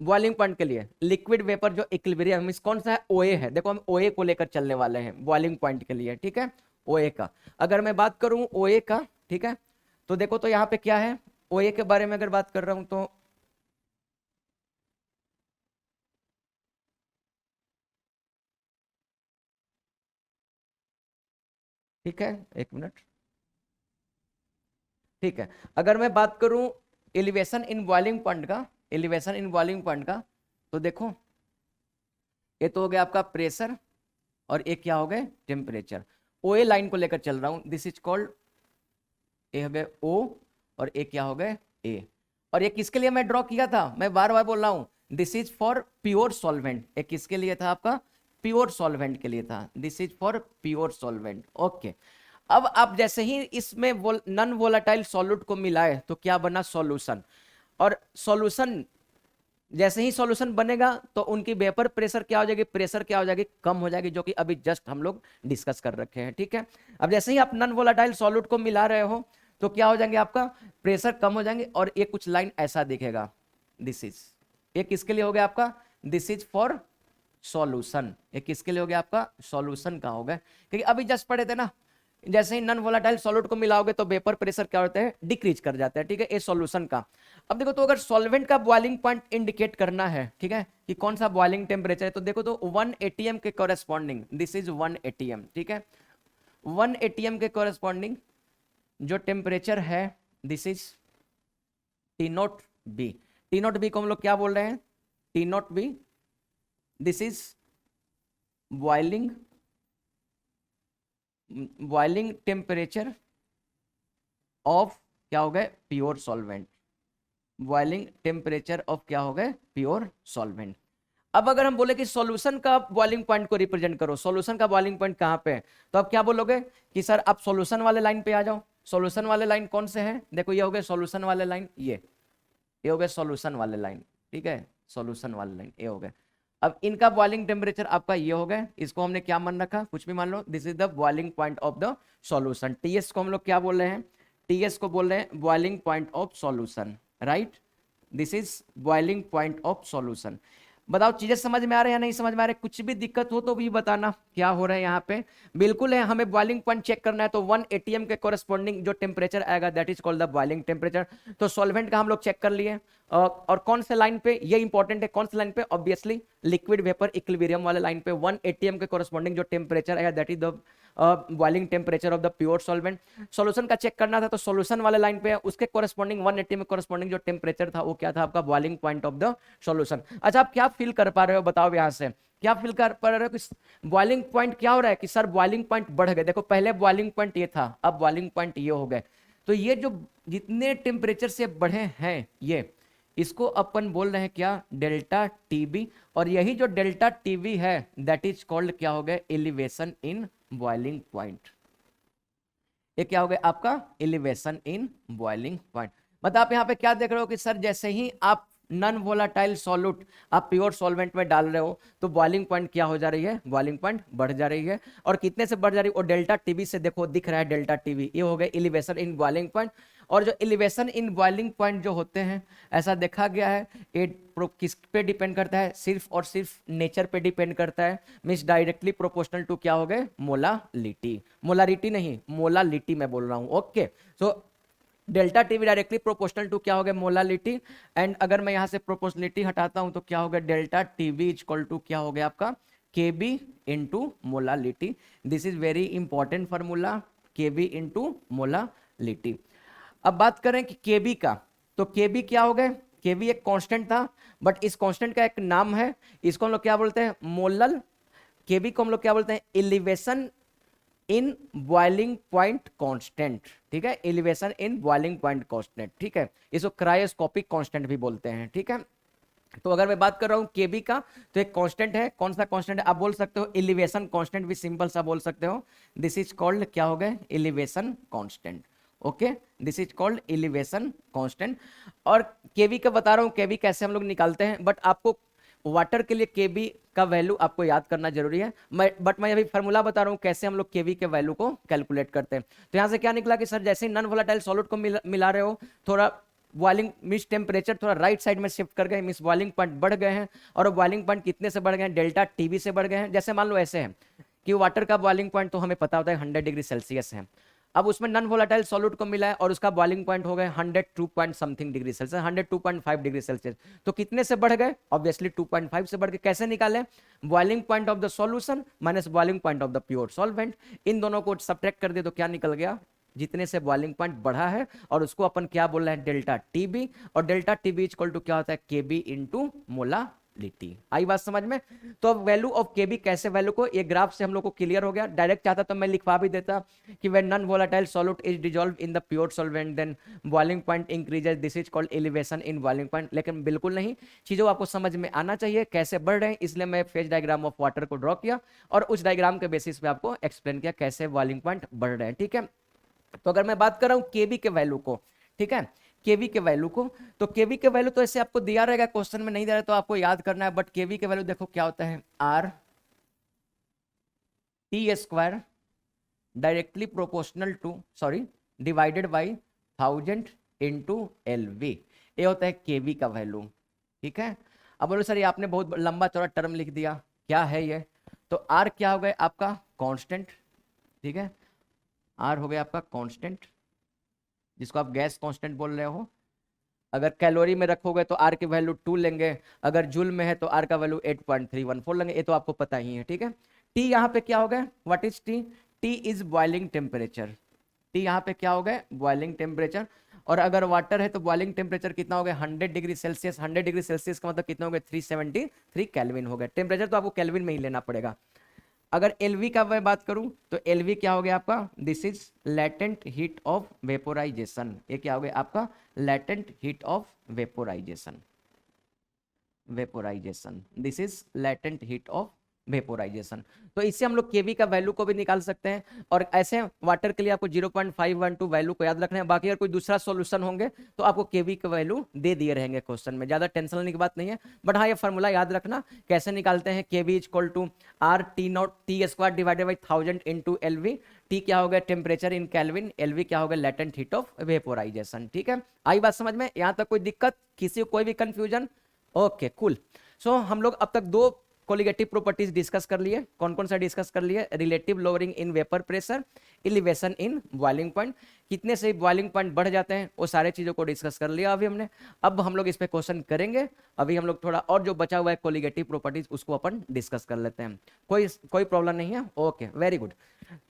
बॉइलिंग पॉइंट के लिए लिक्विड वेपर जो इक्विलिब्रियम कौन सा है, ओए है। देखो हम ओए को लेकर चलने वाले हैं बॉइलिंग पॉइंट के लिए, ठीक है, ओए का। अगर मैं बात करूं ओए का, ठीक है, तो देखो तो यहाँ पे क्या है, ओए के बारे में अगर बात कर रहा हूं तो ठीक है, एक मिनट, ठीक है। अगर मैं बात करूं एलिवेशन इन बॉइलिंग पॉइंट का, एलिवेशन इन बॉइलिंग पॉइंट का, तो देखो ये तो हो गया आपका प्रेशर और एक क्या हो गए, टेम्परेचर। ओए लाइन को लेकर चल रहा हूं, दिस इज कॉल्ड, ए हो गए ओ और एक क्या हो गए, ए। और ये किसके लिए मैं ड्रॉ किया था, मैं बार बार बोल रहा हूं, this is for pure solvent. एक किसके लिए था आपका, प्योर सॉल्वेंट के लिए था, this is for pure solvent, okay. अब आप जैसे ही इसमें नॉन वोलेटाइल सॉल्यूट को मिलाए तो क्या बना, सॉल्यूशन। और सॉल्यूशन जैसे ही सॉल्यूशन बनेगा तो उनकी वेपर प्रेशर क्या हो जाएगी, प्रेशर क्या हो जाएगी, कम हो जाएगी, जो कि अभी जस्ट हम लोग डिस्कस कर रखे हैं, ठीक है। अब जैसे ही आप नॉन वोलेटाइल सॉल्यूट को मिला रहे हो तो क्या हो जाएंगे, आपका प्रेशर कम हो जाएंगे और ये कुछ लाइन ऐसा दिखेगा, दिस इज, ये किसके लिए हो गया आपका, दिस इज फॉर सॉल्यूशन। ये किसके लिए हो गया आपका, सॉल्यूशन का हो गया, क्योंकि अभी जस्ट पढ़े थे ना, जैसे ही नॉन वोलेटाइल सॉल्यूट को मिलाओगे तो वेपर प्रेशर क्या होता है, डिक्रीज कर जाता है, ठीक है, ये सॉल्यूशन का। अब देखो तो अगर सॉल्वेंट का बॉइलिंग पॉइंट इंडिकेट करना है, ठीक है, कि कौन सा बॉइलिंग टेम्परेचर है, तो देखो तो 1 एटीएम के कॉरेस्पॉन्डिंग, दिस इज 1 एटीएम, ठीक है, 1 एटीएम के कॉरेस्पॉन्डिंग जो टेम्परेचर है, this is T not be. T not be को हम लोग क्या बोल रहे हैं, T not be, this is boiling, boiling temperature of क्या हो गए, pure solvent, boiling temperature of क्या हो गए, प्योर सॉल्वेंट। अब अगर हम बोले कि सॉल्यूशन का बॉइलिंग पॉइंट को रिप्रेजेंट करो, सॉल्यूशन का बॉइलिंग पॉइंट कहाँ पे है, तो आप क्या बोलोगे कि सर आप सॉल्यूशन वाले लाइन पे आ जाओ। सॉल्यूशन वाले लाइन कौन से हैं, देखो ये हो गए सॉल्यूशन वाले लाइन, ये हो गए सॉल्यूशन वाले लाइन, ठीक है, सॉल्यूशन वाले लाइन ये हो गए। अब इनका बॉइलिंग टेम्परेचर आपका ये हो गया, इसको हमने क्या मान रखा, कुछ भी मान लो, this is the boiling point of the solution. TS को हम लोग क्या बोल रहे हैं, टीएस को बोल रहे हैं boiling point of solution, right, this is boiling point of solution. बताओ चीजें समझ में आ रहे हैं या नहीं समझ में आ रहे हैं, कुछ भी दिक्कत हो तो भी बताना क्या हो रहा है यहाँ पे। बिल्कुल है, हमें बॉइलिंग पॉइंट चेक करना है, तो 1 एटीएम के कोरेस्पॉन्डिंग जो टेम्परेचर आएगा that is called the boiling temperature. तो सॉल्वेंट का हम लोग चेक कर लिए, और कौन से लाइन पे, ये इंपॉर्टेंट है, कौन से लाइन पे, ऑब्वियसली लिक्विड वेपर इक्विलिब्रियम वाले लाइन पे 1 एटीएम के कोरेस्पॉन्डिंग जो टेम्परेचर आएगा that is the boiling temperature of the pure solvent. Solution का चेक करना था, तो सॉल्यूशन वाले लाइन पे उसके कोरेस्पॉन्डिंग 180 में कोरेस्पॉन्डिंग जो टेम्परेचर था वो क्या था, आपका boiling point of the solution. अच्छा आप क्या फील कर पा रहे हो, बताओ यहां से क्या फील कर पा रहे हो कि बॉइलिंग पॉइंट क्या हो रहा है, कि सर बॉइलिंग पॉइंट बढ़ गए। देखो पहले बॉइलिंग पॉइंट ये था, अब बॉइलिंग पॉइंट ये हो गए। तो ये जो जितने टेम्परेचर से बढ़े हैं ये, इसको अपन बोल रहे हैं क्या, डेल्टा टीबी। और यही जो डेल्टा टीबी है दैट इज कॉल्ड क्या हो गया, एलिवेशन इन बॉइलिंग पॉइंट। ये क्या हो गया आपका, एलिवेशन इन बॉइलिंग पॉइंट। मतलब आप यहाँ पे क्या देख रहे हो कि सर जैसे ही आप नॉन वोलाटाइल सॉल्यूट आप प्योर सॉल्वेंट में डाल रहे हो तो बॉइलिंग पॉइंट क्या हो जा रही है, बॉइलिंग पॉइंट बढ़ जा रही है। और कितने से बढ़ जा रही है, और डेल्टा टीबी से देखो दिख रहा है, डेल्टा टीबी ये हो गया एलिवेशन इन बॉइलिंग पॉइंट। और जो एलिवेशन इन बॉइलिंग पॉइंट जो होते हैं, ऐसा देखा गया है, ये किस पे डिपेंड करता है, सिर्फ और सिर्फ नेचर पे डिपेंड करता है। मीन्स डायरेक्टली प्रोपोर्शनल टू क्या हो गए, मोलालिटी, मोलारिटी नहीं मोलालिटी मैं बोल रहा हूँ, okay. So delta TB directly proportional to क्या हो गया, मोलालिटी। एंड अगर मैं यहाँ से प्रोपोर्शनलिटी हटाता हूँ तो क्या हो गया, delta TV is equal to क्या हो गया आपका, KB into molality. This is very important formula, KB into molality. अब बात करें कि केबी का, तो केबी क्या हो गए, केबी एक कांस्टेंट था, बट इस कांस्टेंट का एक नाम है, इसको हम लोग क्या बोलते हैं, मोलल। केबी को हम लोग क्या बोलते हैं, elevation in boiling point constant, ठीक है, elevation in boiling point constant, ठीक है, इसको क्रायोस्कोपिक कांस्टेंट भी बोलते हैं, ठीक है। तो अगर मैं बात कर रहा हूं केबी का, तो एक कांस्टेंट है, कौन सा कांस्टेंट है, आप बोल सकते हो एलिवेशन कांस्टेंट भी सिंपल सा बोल सकते हो, दिस इज कॉल्ड क्या हो गए, elevation constant, okay, this is called elevation constant. और केबी का बता रहा हूं, केबी कैसे हम लोग निकालते हैं, बट आपको वाटर के लिए केबी का वैल्यू आपको याद करना जरूरी है। मैं अभी फार्मूला बता रहा हूं कैसे हम लोग केबी के वैल्यू को कैलकुलेट करते हैं। तो यहां से क्या निकला कि सर जैसे ही नॉन वोलेटाइल सॉल्यूट को मिला रहे हो, थोड़ा बॉइलिंग मिस टेम्परेचर थोड़ा राइट साइड में शिफ्ट कर गए, मिस बॉइलिंग पॉइंट बढ़ गए हैं। और बॉइलिंग पॉइंट कितने से बढ़ गए हैं, डेल्टा टीबी से बढ़ गए हैं। जैसे मान लो ऐसे है कि वाटर का बॉइलिंग पॉइंट तो हमें पता होता है 100 डिग्री सेल्सियस है, अब उसमें नॉन वोलेटाइल सॉल्यूट को मिला है और उसका बॉइलिंग पॉइंट हो गए 102 point something degree Celsius, 102.5 degree Celsius. तो कितने से बढ़ गए, ऑब्वियसली 2.5 से बढ़ के। कैसे निकाले, boiling point of the solution minus boiling point of the pure solvent, इन दोनों को सब्ट्रैक्ट कर दिए तो क्या निकल गया, जितने से बॉइलिंग पॉइंट बढ़ा है, और उसको अपन क्या बोल रहे हैं, डेल्टा टीबी। और डेल्टा टीबी इक्वल टू क्या होता है, केबी इंटू मोलालिटी। आई बात समझ में। तो अब वैल्यू ऑफ केबी कैसे, वैल्यू को ये ग्राफ से हम लोग को क्लियर हो गया। डायरेक्ट चाहता तो मैं लिखवा भी देता कि when non volatile solute is dissolve in the pure solvent then boiling point increases, this is called elevation in boiling point. लेकिन बिल्कुल नहीं, चीजों आपको समझ में आना चाहिए कैसे बढ़ रहे हैं, इसलिए मैं फेज डायग्राम ऑफ वाटर को ड्रॉ किया और उस डायग्राम के बेसिस पे आपको एक्सप्लेन किया कैसे बॉइलिंग पॉइंट बढ़ रहे हैं, ठीक है। तो अगर मैं बात कर रहा हूं केबी के वैल्यू को, ठीक है, केबी के वैल्यू को, तो केबी के वैल्यू तो ऐसे आपको दिया रहेगा, क्वेश्चन में नहीं दे रहा तो आपको याद करना है। बट केबी के वैल्यू देखो क्या होता है, R T square directly proportional two divided by 1000 into LV, ये होता है केबी का वैल्यू, ठीक है। अब बोलो सर ये आपने बहुत लंबा चौड़ा टर्म लिख दिया, क्या है ये, तो आर क्या हो गया आपका कांस्टेंट, ठीक है, आर हो गया आपका कांस्टेंट, जिसको आप गैस कांस्टेंट बोल रहे हो। अगर कैलोरी में रखोगे तो आर की वैल्यू 2 लेंगे, अगर जूल में है तो आर का वैल्यू 8.314 लेंगे, ये तो आपको पता ही है, ठीक है। टी यहाँ पे क्या हो गया, what is T, T is boiling temperature, T यहाँ पे क्या हो गया, बॉइलिंग टेम्परेचर। और अगर वाटर है तो बॉइलिंग टेम्परेचर कितना हो गया, 100 डिग्री सेल्सियस, 100 डिग्री सेल्सियस का मतलब कितना हो गया, 373 केल्विन हो गया। टेम्परेचर तो आपको केल्विन में ही लेना पड़ेगा। अगर LV का मैं बात करूं तो LV क्या हो गया आपका, this is latent heat of vaporisation, ये क्या हो गया आपका, latent heat of vaporisation, vaporisation, this is latent heat of vaporisation. तो इससे हम लोग केवी का वैल्यू को भी निकाल सकते हैं, और ऐसे वाटर के लिए आपको 0.512 वैल्यू को याद रखना है। बाकी अगर कोई दूसरा सॉल्यूशन होंगे तो आपको केवी का वैल्यू दे दिए रहेंगे क्वेश्चन में, ज्यादा टेंशन लेने की बात नहीं है। बट हाँ, ये फॉर्मूला याद रखना कैसे निकालते हैं। KV is equal to R T naught T square divided by 1000 into LV. T क्या होगा टेम्परेचर इन केल्विन, एलवी क्या होगा लेटेंट हीट ऑफ वेपोराइजेशन। ठीक है, आई बात समझ में? यहाँ तक कोई दिक्कत, किसी को कोई भी कंफ्यूजन? Okay cool. सो हम लोग अब तक दो कोलिगेटिव प्रॉपर्टीज डिस्कस कर लिए। कौन कौन सा डिस्कस कर लिए? Relative lowering in vapour pressure, elevation in boiling point, कितने से बॉइलिंग पॉइंट बढ़ जाते हैं, वो सारे चीजों को डिस्कस कर लिया अभी हमने। अब हम लोग इस पे क्वेश्चन करेंगे। अभी हम लोग थोड़ा और जो बचा हुआ है कोलिगेटिव प्रॉपर्टीज उसको अपन डिस्कस कर लेते हैं। कोई प्रॉब्लम नहीं है? Okay very good.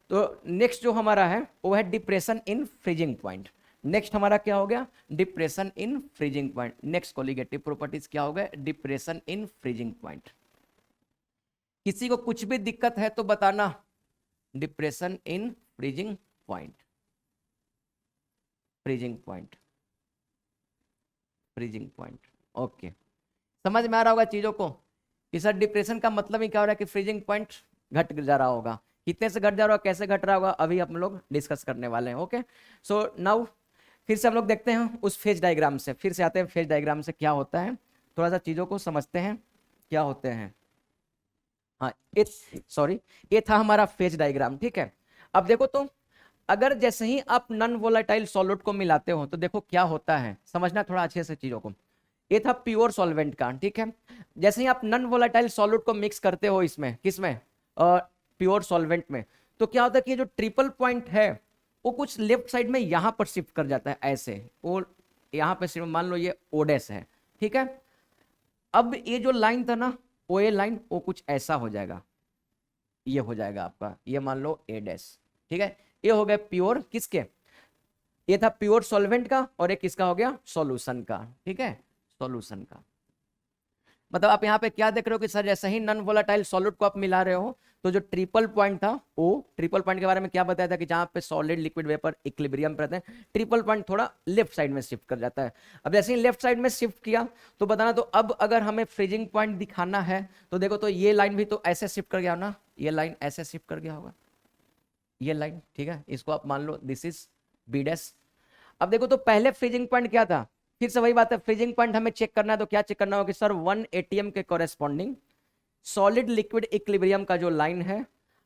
तो नेक्स्ट जो हमारा है वो है depression in freezing point. Next हमारा क्या हो गया? Depression in freezing point. Next colligative properties क्या हो गया? Depression in freezing point. किसी को कुछ भी दिक्कत है तो बताना। Depression in freezing point, freezing point, freezing point. Okay, समझ में आ रहा होगा चीजों को कि सर डिप्रेशन का मतलब ही क्या हो रहा है कि फ्रीजिंग पॉइंट घट जा रहा होगा। कितने से घट जा रहा होगा, कैसे घट रहा होगा, अभी हम लोग डिस्कस करने वाले हैं। ओके, सो नाउ फिर से हम लोग देखते हैं उस फेज डायग्राम से, फिर से आते हैं फेज डायग्राम से क्या होता है, थोड़ा सा चीजों को समझते हैं क्या होते हैं। हाँ ये था हमारा फेज डायग्राम। ठीक है, अब देखो तो अगर जैसे ही आप नॉन वोलेटाइल सॉल्यूट को मिलाते हो तो देखो क्या होता है, समझना थोड़ा अच्छे से चीजों को। ये था प्योर सॉल्वेंट का। ठीक है, जैसे ही आप नॉन वोलेटाइल सॉल्यूट को मिक्स करते हो इसमें, किसमें? प्योर सॉल्वेंट में, तो क्या होता है कि ये जो ट्रिपल पॉइंट है वो कुछ लेफ्ट साइड में यहां पर शिफ्ट कर जाता है ऐसे, वो यहां पे सिर्फ मान लो ये ओडेस है। ठीक है, अब ये जो लाइन था ना ओ ए लाइन, वो कुछ ऐसा हो जाएगा, ये हो जाएगा आपका, ये मान लो ए डैश। ठीक है, ये हो गया प्योर किसके? ये था प्योर सॉल्वेंट का, और एक किसका हो गया? सॉल्यूशन का। ठीक है, सॉल्यूशन का मतलब आप यहाँ पे क्या देख रहे हो कि सर जैसे ही नॉन वोलेटाइल सॉलिड को आप मिला रहे हो तो जो ट्रिपल पॉइंट था, वो ट्रिपल पॉइंट के बारे में क्या बताया था कि जहां पे सॉलिड लिक्विड वेपर इक्विलिब्रियम पे रहते हैं, ट्रिपल पॉइंट थोड़ा लेफ्ट साइड में शिफ्ट कर जाता है। अब जैसे ही लेफ्ट साइड में शिफ्ट किया तो बताना, तो अब अगर हमें फ्रीजिंग पॉइंट दिखाना है तो देखो तो ये लाइन भी तो ऐसे शिफ्ट कर गया ना, ये लाइन ऐसे शिफ्ट कर गया होगा, ये लाइन। ठीक है, इसको आप मान लो दिस इज बी डैश। अब देखो तो पहले फ्रीजिंग पॉइंट क्या था, फिर से वही बात है, फ्रीजिंग पॉइंट हमें चेक करना है तो क्या चेक करना होगा कि सर 1 एटीएम के कोरेस्पॉन्डिंग सॉलिड लिक्विड इक्विलिब्रियम का जो लाइन है,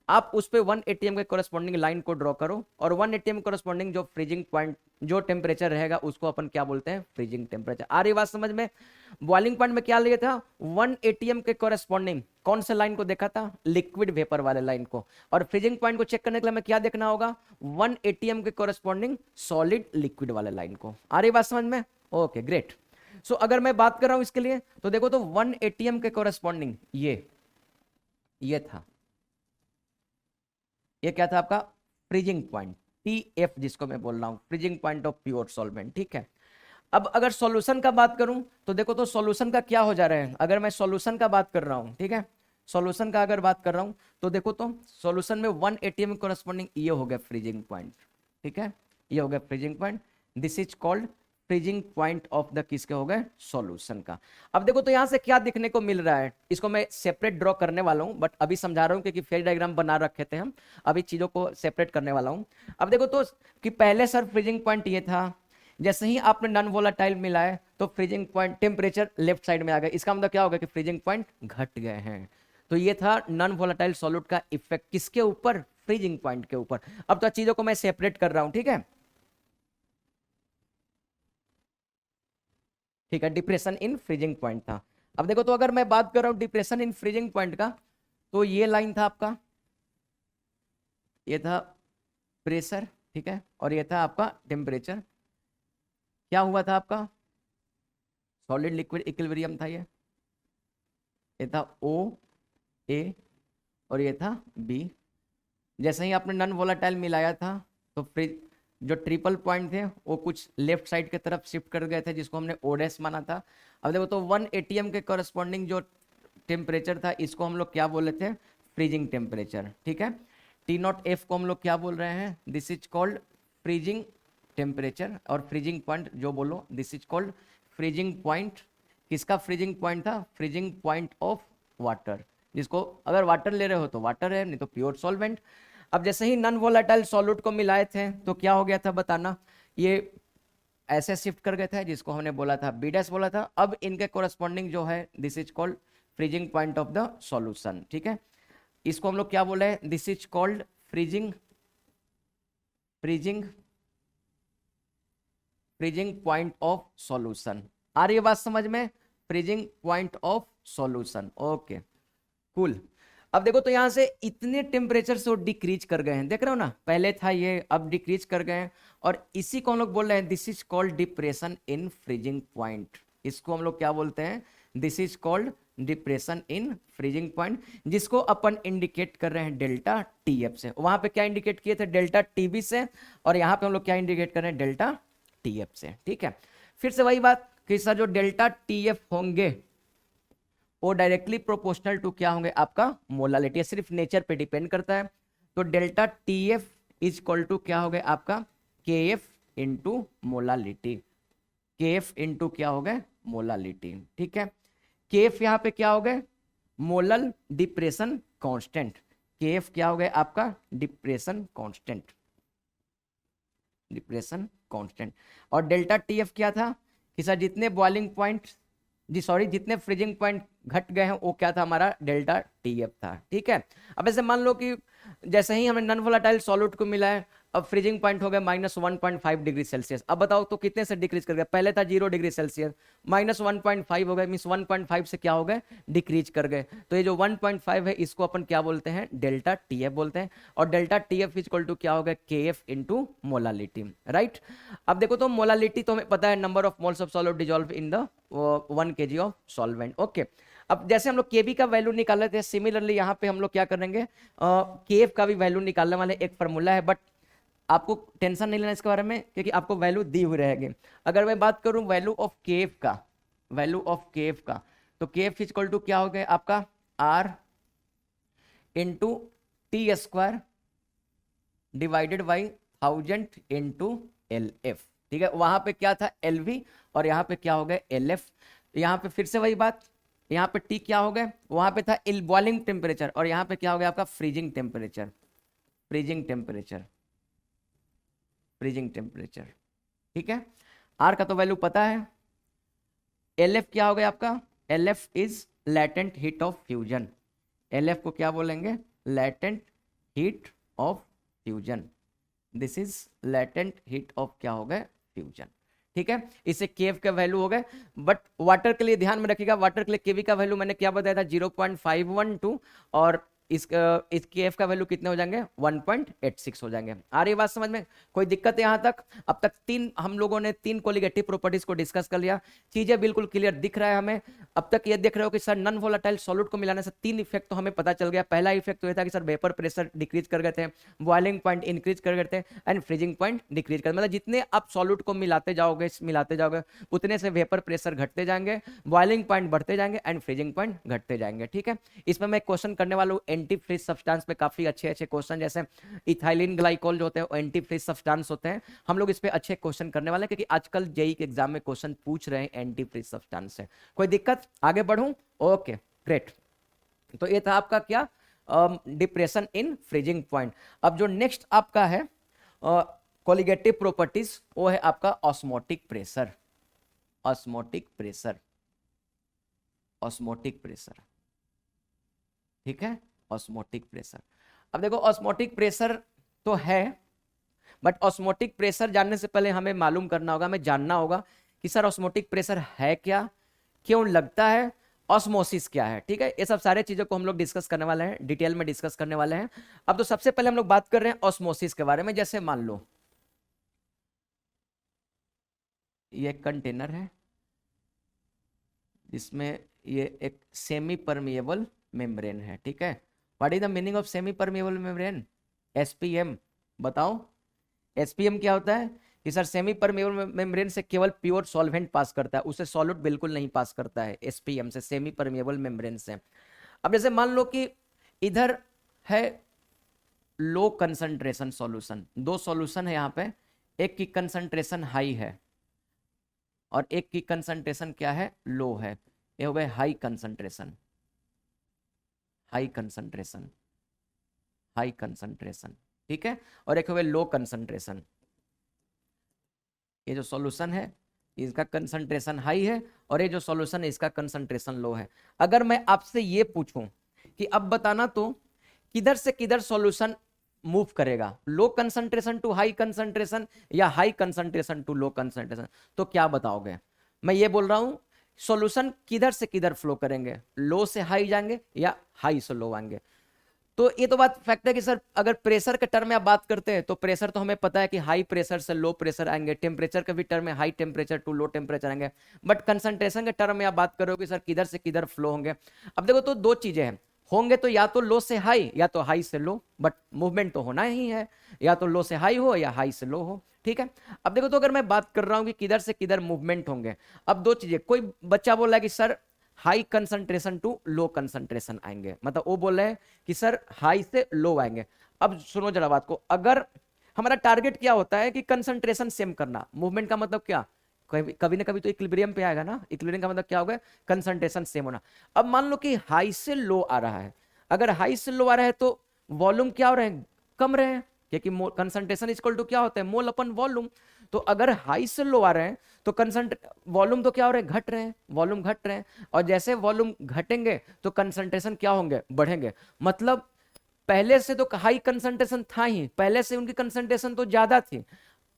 आप उस पे 1 एटीएम के कोरेस्पॉन्डिंग लाइन को ड्रॉ करो, और 1 एटीएम कोरेस्पॉन्डिंग जो फ्रीजिंग पॉइंट जो टेम्परेचर रहेगा उसको अपन क्या बोलते हैं? Freezing temperature. आ रही बात समझ में? बॉइलिंग पॉइंट में क्या लिया था? 1 एटीएम के कोरेस्पॉन्डिंग कौन से लाइन को देखा था? लिक्विड वेपर वाले लाइन को। और फ्रीजिंग पॉइंट को चेक करने के लिए हमें क्या देखना होगा? 1 एटीएम के कोरेस्पॉन्डिंग सॉलिड लिक्विड वाले लाइन को। आ रही बात समझ में? Okay great. सो अगर मैं बात कर रहा हूं इसके लिए तो देखो तो 1 एटीएम के कोरेस्पॉन्डिंग ये था, ये क्या था आपका? फ्रीजिंग पॉइंट, टीएफ जिसको मैं बोल रहा हूं, freezing point of pure solvent. ठीक है, अब अगर सॉल्यूशन का बात करूं तो देखो तो सॉल्यूशन का क्या हो जा रहा है, अगर मैं सॉल्यूशन का बात कर रहा हूं, ठीक है, सॉल्यूशन का अगर बात कर रहा हूं तो देखो तो सॉल्यूशन में 1 एटीएम कोरेस्पॉन्डिंग ये हो गया फ्रीजिंग पॉइंट। ठीक है, ये हो गया freezing point, this is called freezing point of the किसके हो गए? सॉल्यूशन का। अब देखो तो यहां से क्या देखने को मिल रहा है, इसको मैं सेपरेट ड्रॉ करने वाला हूं, बट अभी समझा रहा हूं क्योंकि फेज डायग्राम बना रखे थे हम, अभी चीजों को सेपरेट करने वाला हूं। अब देखो तो कि पहले सर फ्रीजिंग पॉइंट ये था, जैसे ही आपने नॉन वोलेटाइल मिलाए तो freezing point temperature left side में आ गया, इसका मतलब क्या होगा कि फ्रीजिंग पॉइंट घट गए हैं। तो ये था नॉन वोलेटाइल सॉल्यूट का इफेक्ट किसके ऊपर? फ्रीजिंग पॉइंट के ऊपर। अब तो चीजों को मैं सेपरेट कर रहा हूं। ठीक है, ठीक है, डिप्रेशन इन फ्रीजिंग पॉइंट था। अब देखो तो अगर मैं बात कर रहा हूं डिप्रेशन इन फ्रीजिंग पॉइंट का, तो ये लाइन था आपका, ये था प्रेशर, ठीक है, और ये था आपका टेम्परेचर। क्या हुआ था आपका? सॉलिड लिक्विड इक्विलिब्रियम था, ये था ओ ए और ये था बी। जैसे ही आपने नॉन वोलेटाइल मिलाया था तो फिर जो ट्रिपल पॉइंट थे वो कुछ लेफ्ट साइड की तरफ शिफ्ट कर गए थे, जिसको हमने ओडेस माना था। अब देखो तो 1 एटीएम के कॉरेस्पॉन्डिंग जो टेम्परेचर था इसको हम लोग क्या बोले थे? Freezing temperature. ठीक है, टी नॉट एफ को हम लोग क्या बोल रहे हैं? This is called freezing temperature, और फ्रीजिंग पॉइंट जो बोलो this is called freezing point किसका फ्रीजिंग पॉइंट था? फ्रीजिंग पॉइंट ऑफ वाटर, जिसको अगर वाटर ले रहे हो तो वाटर है, नहीं तो प्योर सॉल्वेंट। अब जैसे ही नॉन वोलेटाइल सॉल्यूट को मिलाए थे तो क्या हो गया था बताना, ये ऐसे शिफ्ट कर गए थे, जिसको हमने बोला था बी डैश बोला था। अब इनके कोरस्पॉन्डिंग जो है this is called freezing point of the solution, ठीक है। इसको हम लोग क्या बोले हैं? This is called freezing freezing freezing point of solution. आ रही है बात समझ में? Freezing point of solution, okay cool. अब देखो तो यहां से इतने टेम्परेचर से वो डिक्रीज कर गए हैं, देख रहे हो ना, पहले था ये, अब डिक्रीज कर गए हैं। और इसी को हम लोग बोल रहे हैं this is called depression in freezing point. इसको हम लोग क्या बोलते हैं? This is called depression in freezing point, जिसको अपन इंडिकेट कर रहे हैं डेल्टा टीएफ से। वहां पे क्या इंडिकेट किए थे? डेल्टा टीबी से। और यहाँ पे हम लोग क्या इंडिकेट कर रहे हैं? डेल्टा टीएफ से, ठीक है। फिर से वही बात कि सर जो डेल्टा टीएफ होंगे वो डायरेक्टली प्रोपोर्शनल टू क्या होंगे? आपका मोलालिटी, सिर्फ नेचर पे डिपेंड करता है। तो delta TF is equal to क्या हो गया आपका? KF into molality. KF into क्या हो गया? मोलालिटी, ठीक है। केएफ यहाँ पे क्या हो गए? Molal depression constant. केएफ क्या हो गया आपका? Depression constant, depression constant. और डेल्टा टीएफ क्या था कि सर जितने बॉइलिंग पॉइंट, जी सॉरी, जितने फ्रीजिंग पॉइंट घट गए हैं वो क्या था? हमारा डेल्टा टीएफ था, ठीक है। अब ऐसे मान लो कि जैसे ही हमें नॉन वोलेटाइल सॉल्यूट को मिला है, अब फ्रीजिंग पॉइंट हो गया -1.5 डिग्री सेल्सियस। अब बताओ तो कितने से डिक्रीज कर गया? पहले था 0 डिग्री सेल्सियस, -1.5 हो गया, मीन्स 1.5 से क्या हो गए? डिक्रीज कर गए। तो ये जो 1.5 है इसको अपन क्या बोलते हैं? डेल्टा टीएफ बोलते हैं। और डेल्टा टीएफ इक्वल टू क्या हो गया? KF into molality, right. अब देखो तो मोलालिटी तो हमें पता है, number of moles of solute dissolve in the 1 kg of solvent, okay. अब जैसे हम लोग केबी का वैल्यू निकाल रहे थे, सिमिलरली यहाँ पे हम लोग क्या करेंगे? केएफ का भी वैल्यू निकालने वाले, एक फॉर्मूला है, बट आपको टेंशन नहीं लेना इसके बारे में, क्योंकि आपको वैल्यू दी हुई रहेगी। अगर मैं बात करूं वैल्यू ऑफ केएफ का, वैल्यू ऑफ केएफ का, तो केएफ इक्वल टू क्या हो गया आपका? R into T square divided by 1000 into L F, ठीक है। वहां पे क्या था? एलवी, और यहाँ पे क्या हो गया? L F. यहाँ पे फिर से वही बात, यहाँ पे टी क्या हो गया? वहां पे था बॉइलिंग टेम्परेचर, और यहाँ पे क्या हो गया आपका? Freezing temperature, freezing temperature, freezing temperature, ठीक है। आर का तो वैल्यू पता है। एल एफ क्या हो गया आपका? L F is latent heat of fusion. L F को क्या बोलेंगे? Latent heat of fusion. This is latent heat of क्या हो गए? फ्यूजन, ठीक है। इससे केव का वैल्यू हो गए। बट वाटर के लिए ध्यान में रखिएगा, वाटर के लिए केवी का वैल्यू मैंने क्या बताया था? 0.512, और इस केएफ का वैल्यू कितने हो जाएंगे? 1.86 हो जाएंगे। आ रही बात समझ में? कोई दिक्कत है यहाँ तक? अब तक हम लोगों ने 3 कोलिगेटिव प्रॉपर्टीज को डिस्कस कर लिया, चीजें बिल्कुल क्लियर दिख रहा है हमें। अब तक ये देख रहे हो कि सर नॉन वोलेटाइल सॉल्यूट को मिलाने से 3 इफेक्ट तो हमें पता चल गया। पहला इफेक्ट तो ये था कि सर वेपर प्रेशर डिक्रीज कर गए थे, बॉइलिंग पॉइंट इंक्रीज कर गए थे, एंड फ्रीजिंग पॉइंट डिक्रीज कर, मतलब जितने आप सॉल्यूट को मिलाते जाओगे उतने से वेपर प्रेशर घटते जाएंगे, बॉइलिंग पॉइंट बढ़ते जाएंगे, एंड फ्रीजिंग पॉइंट घटते जाएंगे, ठीक है। इसमें मैं क्वेश्चन करने वाला हूँ एंटी फ्रीज सब्सटेंस पे, काफी अच्छे अच्छे क्वेश्चन, जैसे इथाइलिन ग्लाइकोल जो होते हैं वो एंटी फ्रीज सब्सटेंस होते हैं। हम लोग इस पे अच्छे क्वेश्चन करने वाले हैं, क्योंकि आजकल जेई के एग्जाम में क्वेश्चन पूछ रहे हैं एंटी फ्रीज सब्सटेंस से। कोई दिक्कत? आगे बढ़ूं? Okay great. तो ये था आपका क्या? Depression in freezing point. अब जो नेक्स्ट आपका है कोलिगेटिव प्रॉपर्टीज, वो है आपका osmotic pressure. Osmotic pressure, osmotic pressure, ठीक है। ऑस्मोटिक प्रेशर, अब देखो ऑस्मोटिक प्रेशर तो है, बट ऑस्मोटिक प्रेशर जानने से पहले हमें मालूम करना होगा, हमें जानना होगा कि सर ऑस्मोटिक प्रेशर है क्या, क्यों लगता है, ऑस्मोसिस क्या है, ठीक है। ये सब सारे चीजों को हम लोग डिस्कस करने वाले हैं, डिटेल में डिस्कस करने वाले हैं। अब तो सबसे पहले हम लोग बात कर रहे हैं ऑस्मोसिस के बारे में। जैसे मान लो ये कंटेनर है जिसमें ये एक सेमी परमिएबल मेम्ब्रेन है, ठीक है। What is the meaning of semi permeable membrane? SPM, बताओ एसपीएम क्या होता है? कि सर सेमी परमिएबल मेम्ब्रेन से केवल प्योर सॉल्वेंट पास करता है, उसे सॉल्यूट बिल्कुल नहीं पास करता है एसपीएम से, सेमी परमिएबल मेम्ब्रेन से। अब जैसे मान लो कि इधर है लो कंसंट्रेशन सॉल्यूशन, दो सॉल्यूशन है यहाँ पे, एक की कंसंट्रेशन हाई है, और एक की कंसंट्रेशन क्या है, लो है। ये हो गए high concentration, high concentration, high concentration, ठीक है। और एक हो गए लो कंसंट्रेशन। ये जो सॉल्यूशन है इसका कंसंट्रेशन हाई है, और ये जो सॉल्यूशन है इसका कंसंट्रेशन लो है। अगर मैं आपसे ये पूछूं कि अब बताना तो किधर से किधर सॉल्यूशन मूव करेगा, low concentration to high concentration या high concentration to low concentration, तो क्या बताओगे? मैं ये बोल रहा हूं सॉल्यूशन किधर से किधर फ्लो करेंगे, लो से हाई जाएंगे या हाई से लो आएंगे। तो ये तो बात फैक्ट है कि सर अगर प्रेशर के टर्म में आप बात करते हैं तो प्रेशर तो हमें पता है कि हाई प्रेशर से लो प्रेशर आएंगे, टेम्परेचर के भी टर्म में high temperature to low temperature आएंगे। बट कंसंट्रेशन के टर्म में आप बात करोगे सर किधर से किधर फ्लो होंगे। अब देखो तो दो चीजें हैं, होंगे तो या तो लो से हाई या तो हाई से लो, बट मूवमेंट तो होना ही है, या तो लो से हाई हो या हाई से लो हो, ठीक है। अब देखो तो अगर मैं बात कर रहा हूं कि किधर से किधर मूवमेंट होंगे, अब दो चीजें, कोई बच्चा बोला कि sir high concentration to low concentration आएंगे, मतलब वो बोल रहे हैं कि सर हाई से लो आएंगे। अब सुनो जरा बात को, अगर हमारा टारगेट क्या होता है कि कंसंट्रेशन सेम करना, मूवमेंट का मतलब क्या, कभी ना कभी तो इक्विलिब्रियम पे आएगा ना, इक्विलिब्रियम का मतलब क्या होगा, कंसंट्रेशन सेम होना। अब मान लो कि हाई से लो आ रहा है, अगर हाई से लो आ रहा है तो वॉल्यूम क्या हो रहे हैं, कम रहे हैं, क्योंकि कंसंट्रेशन इक्वल टू क्या होता है, मोल अपन वॉल्यूम। तो अगर हाई से लो आ रहे हैं तो वॉल्यूम तो क्या हो रहे हैं, घट रहे हैं, वॉल्यूम घट रहे हैं, और जैसे वॉल्यूम घटेंगे तो कंसंट्रेशन क्या होंगे, बढ़ेंगे। मतलब पहले से तो हाई कंसंट्रेशन था ही, पहले से उनकी कंसंट्रेशन तो ज्यादा थी,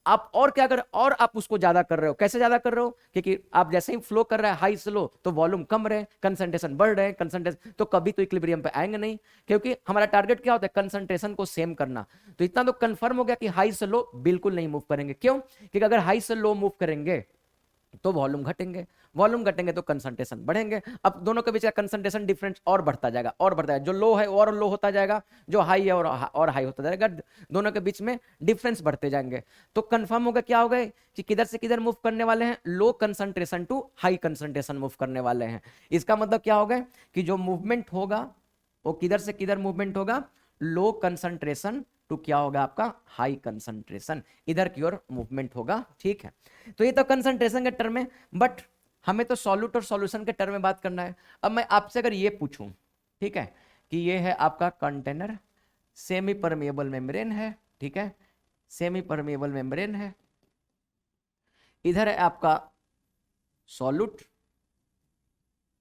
आप और क्या कर, और आप उसको ज्यादा कर रहे हो, कैसे ज्यादा कर रहे हो, क्योंकि आप जैसे ही फ्लो कर रहा है हाई से लो तो वॉल्यूम कम रहे, कंसंट्रेशन बढ़ रहे, कंसंट्रेशन तो कभी तो इक्विलिब्रियम पे आएंगे नहीं, क्योंकि हमारा टारगेट क्या होता है, कंसंट्रेशन को सेम करना। तो इतना तो कंफर्म हो गया कि हाई से लो बिल्कुल नहीं मूव करेंगे, क्यों, क्योंकि अगर हाई से लो मूव करेंगे तो वॉल्यूम घटेंगे, वॉल्यूम घटेंगे तो कंसंट्रेशन बढ़ेंगे। अब दोनों के बीच का कंसंट्रेशन डिफरेंस और बढ़ता जाएगा, और बढ़ता जाएगा, जो लो है और लो होता जाएगा, जो हाई है और हाई होता जाएगा, दोनों के बीच में डिफरेंस बढ़ते जाएंगे। तो कंफर्म होगा क्या होगा कि किधर से किधर मूव करने वाले हैं, low concentration to high concentration move करने वाले हैं। इसका मतलब क्या होगा कि जो मूवमेंट होगा वो किधर से किधर मूवमेंट होगा, लो कंसंट्रेशन टू क्या होगा आपका, हाई कंसंट्रेशन, इधर की ओर मूवमेंट होगा, ठीक है। तो ये तो कंसंट्रेशन के टर्म में, बट हमें तो सॉल्यूट और सॉल्यूशन के टर्म में बात करना है। अब मैं आपसे अगर ये पूछूं, ठीक है, कि ये है आपका कंटेनर, सेमी परमेएबल मेम्ब्रेन है, ठीक है, सेमी परमेएबल मेम्ब्रेन है, इधर है आपका सॉल्यूट,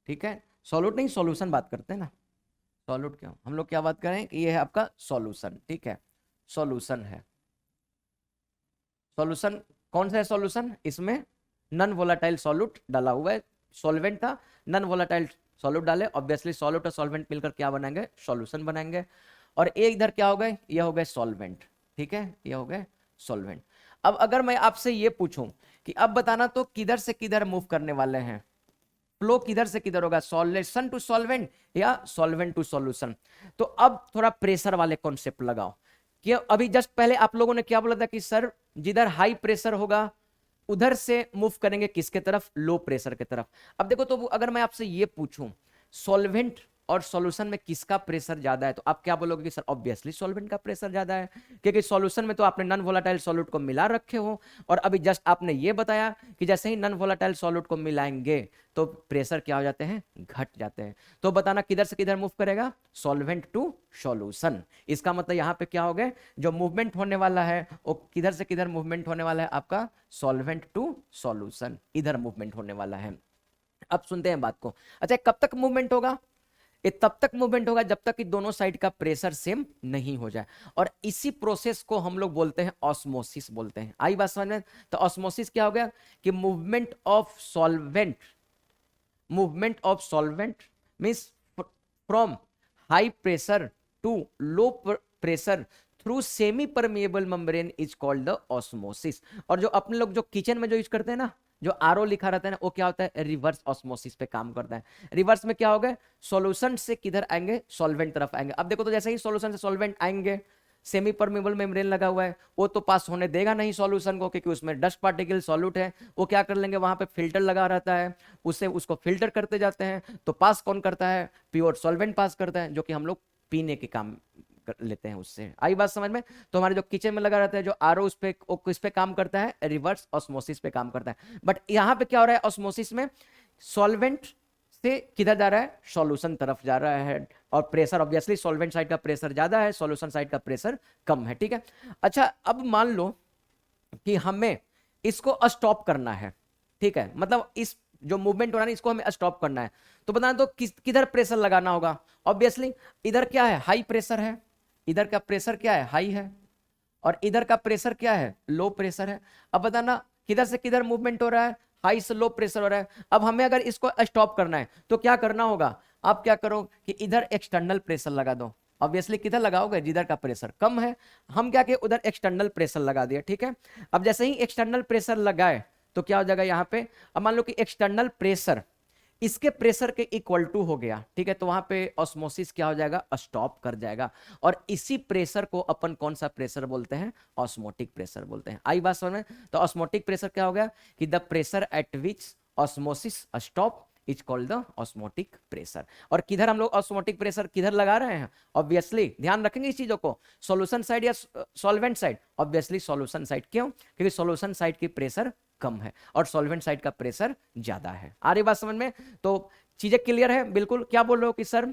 ठीक है, सॉल्यूट नहीं सॉल्यूशन बात करते हैं ना, सॉल्यूट क्यों, हम लोग क्या बात करें कि ये है आपका सॉल्यूशन, ठीक है, सॉल्यूशन है। सॉल्यूशन कौन सा है, सॉल्यूशन इसमें नॉन वोलेटाइल सॉल्यूट डाला हुआ है, सॉल्वेंट था, नॉन वोलेटाइल सॉल्यूट डाले, ऑब्वियसली सॉल्यूट और सॉल्वेंट मिलकर क्या बनाएंगे, सॉल्यूशन बनाएंगे। और एक इधर क्या हो गए, ये हो गए सॉल्वेंट, ठीक है, ये हो गए सॉल्वेंट। अब अगर मैं आपसे ये पूछूं कि अब बताना तो किधर से किधर मूव करने वाले हैं, फ्लो किधर से किधर होगा, सॉल्यूशन टू सॉल्वेंट या सॉल्वेंट टू सॉल्यूशन। तो अब थोड़ा प्रेशर वाले कॉन्सेप्ट लगाओ कि अभी जस्ट पहले आप लोगों ने क्या बोला था कि सर जिधर हाई प्रेशर होगा उधर से मूव करेंगे किसके तरफ, लो प्रेशर की तरफ। अब देखो तो अगर मैं आपसे ये पूछूं सॉल्वेंट और सॉल्यूशन में किसका प्रेशर ज्यादा है, तो आप क्या बोलोगे कि सर ऑब्वियसली सॉल्वेंट का प्रेशर ज्यादा है, क्योंकि सॉल्यूशन में तो आपने नॉन वोलेटाइल सॉल्यूट को मिला रखे हो, और अभी जस्ट आपने ये बताया कि जैसे ही नॉन वोलेटाइल सॉल्यूट को मिलाएंगे तो प्रेशर क्या हो जाते हैं, घट जाते हैं। तो बताना किधर से किधर मूव करेगा, सॉल्वेंट टू सॉल्यूशन। इसका मतलब यहाँ पे क्या हो गया, जो मूवमेंट होने वाला है वो किधर से किधर मूवमेंट होने वाला है, आपका सॉल्वेंट टू सॉल्यूशन, इधर मूवमेंट होने वाला है। अब सुनते हैं बात को, अच्छा कब तक मूवमेंट होगा, ये तब तक मूवमेंट होगा जब तक कि दोनों साइड का प्रेशर सेम नहीं हो जाए, और इसी प्रोसेस को हम लोग बोलते हैं ऑस्मोसिस बोलते हैं। आई बात समझ में, तो ऑस्मोसिस क्या हो गया कि movement of solvent, movement of solvent means from high pressure to low pressure through semi permeable membrane is called the osmosis. और जो अपने लोग जो किचन में जो यूज करते हैं ना, जो आरओ लिखा रहता है ना, वो क्या होता है, रिवर्स ऑस्मोसिस पे काम करता है। रिवर्स में क्या होगा, सॉल्यूशन से किधर आएंगे, सॉल्वेंट तरफ आएंगे। अब देखो तो जैसे ही सॉल्यूशन से सॉल्वेंट आएंगे, सेमी परमेबल मेम्ब्रेन लगा हुआ है, वो तो पास होने देगा नहीं सॉल्यूशन को, क्योंकि उसमें डस्ट पार्टिकल सॉल्यूट है, वो क्या कर लेंगे, वहां पे फिल्टर लगा रहता है, उससे उसको फिल्टर करते जाते हैं, तो पास कौन करता है, प्योर सॉल्वेंट पास करता है, जो कि हम लोग पीने के काम लेते हैं उससे। आई बात समझ में? तो हमारे जो किचन में लगा रहता है जो आरओ, उस पे काम करता है, रिवर्स ऑस्मोसिस पे काम करता है। बट यहाँ पे क्या हो रहा है ऑस्मोसिस में, सॉल्वेंट से किधर जा रहा है, सॉल्यूशन तरफ जा रहा है, और प्रेशर ऑब्वियसली सॉल्वेंट साइड का प्रेशर ज्यादा है, सॉल्यूशन साइड का प्रेशर कम है। ठीक है, अच्छा अब मान लो कि हमें इसको स्टॉप करना है। ठीक है, मतलब इस जो मूवमेंट हो रहा है इसको हमें स्टॉप करना है, तो बताना तो किधर प्रेशर लगाना होगा। ऑब्वियसली इधर क्या है, हाई प्रेशर है, इधर का प्रेशर क्या है, हाई है, और इधर का प्रेशर क्या है, लो प्रेशर है। अब बताना किधर से किधर मूवमेंट हो रहा है, हाई से लो प्रेशर हो रहा है। अब हमें अगर इसको स्टॉप करना है तो क्या करना होगा, आप क्या करो कि इधर एक्सटर्नल प्रेशर लगा दो। ऑब्वियसली किधर लगाओगे, जिधर का प्रेशर कम है, हम क्या किए उधर एक्सटर्नल प्रेशर लगा दिया। ठीक है, अब जैसे ही एक्सटर्नल प्रेशर लगाए तो क्या हो जाएगा यहाँ पे, अब मान लो कि एक्सटर्नल प्रेशर इसके प्रेशर के इक्वल टू हो गया। ठीक है, तो वहां पे ऑस्मोसिस क्या हो जाएगा, स्टॉप कर जाएगा। और इसी प्रेशर को अपन कौन सा प्रेशर बोलते हैं, ऑस्मोटिक प्रेशर बोलते हैं। आई बात समझ में? तो ऑस्मोटिक प्रेशर क्या हो गया कि the pressure at which osmosis stop is called the osmotic pressure. और किधर हम लोग ऑस्मोटिक प्रेशर किधर लगा रहे हैं, ऑब्वियसली ध्यान रखेंगे इस चीजों को, सॉल्यूशन साइड या solvent side, obviously solution side. क्यों? क्योंकि सॉल्यूशन साइड की प्रेशर कम है और सॉल्वेंट साइड का प्रेशर ज्यादा है। आ रही बात समझ में? तो चीजें क्लियर है बिल्कुल? क्या बोल रहे हो कि सर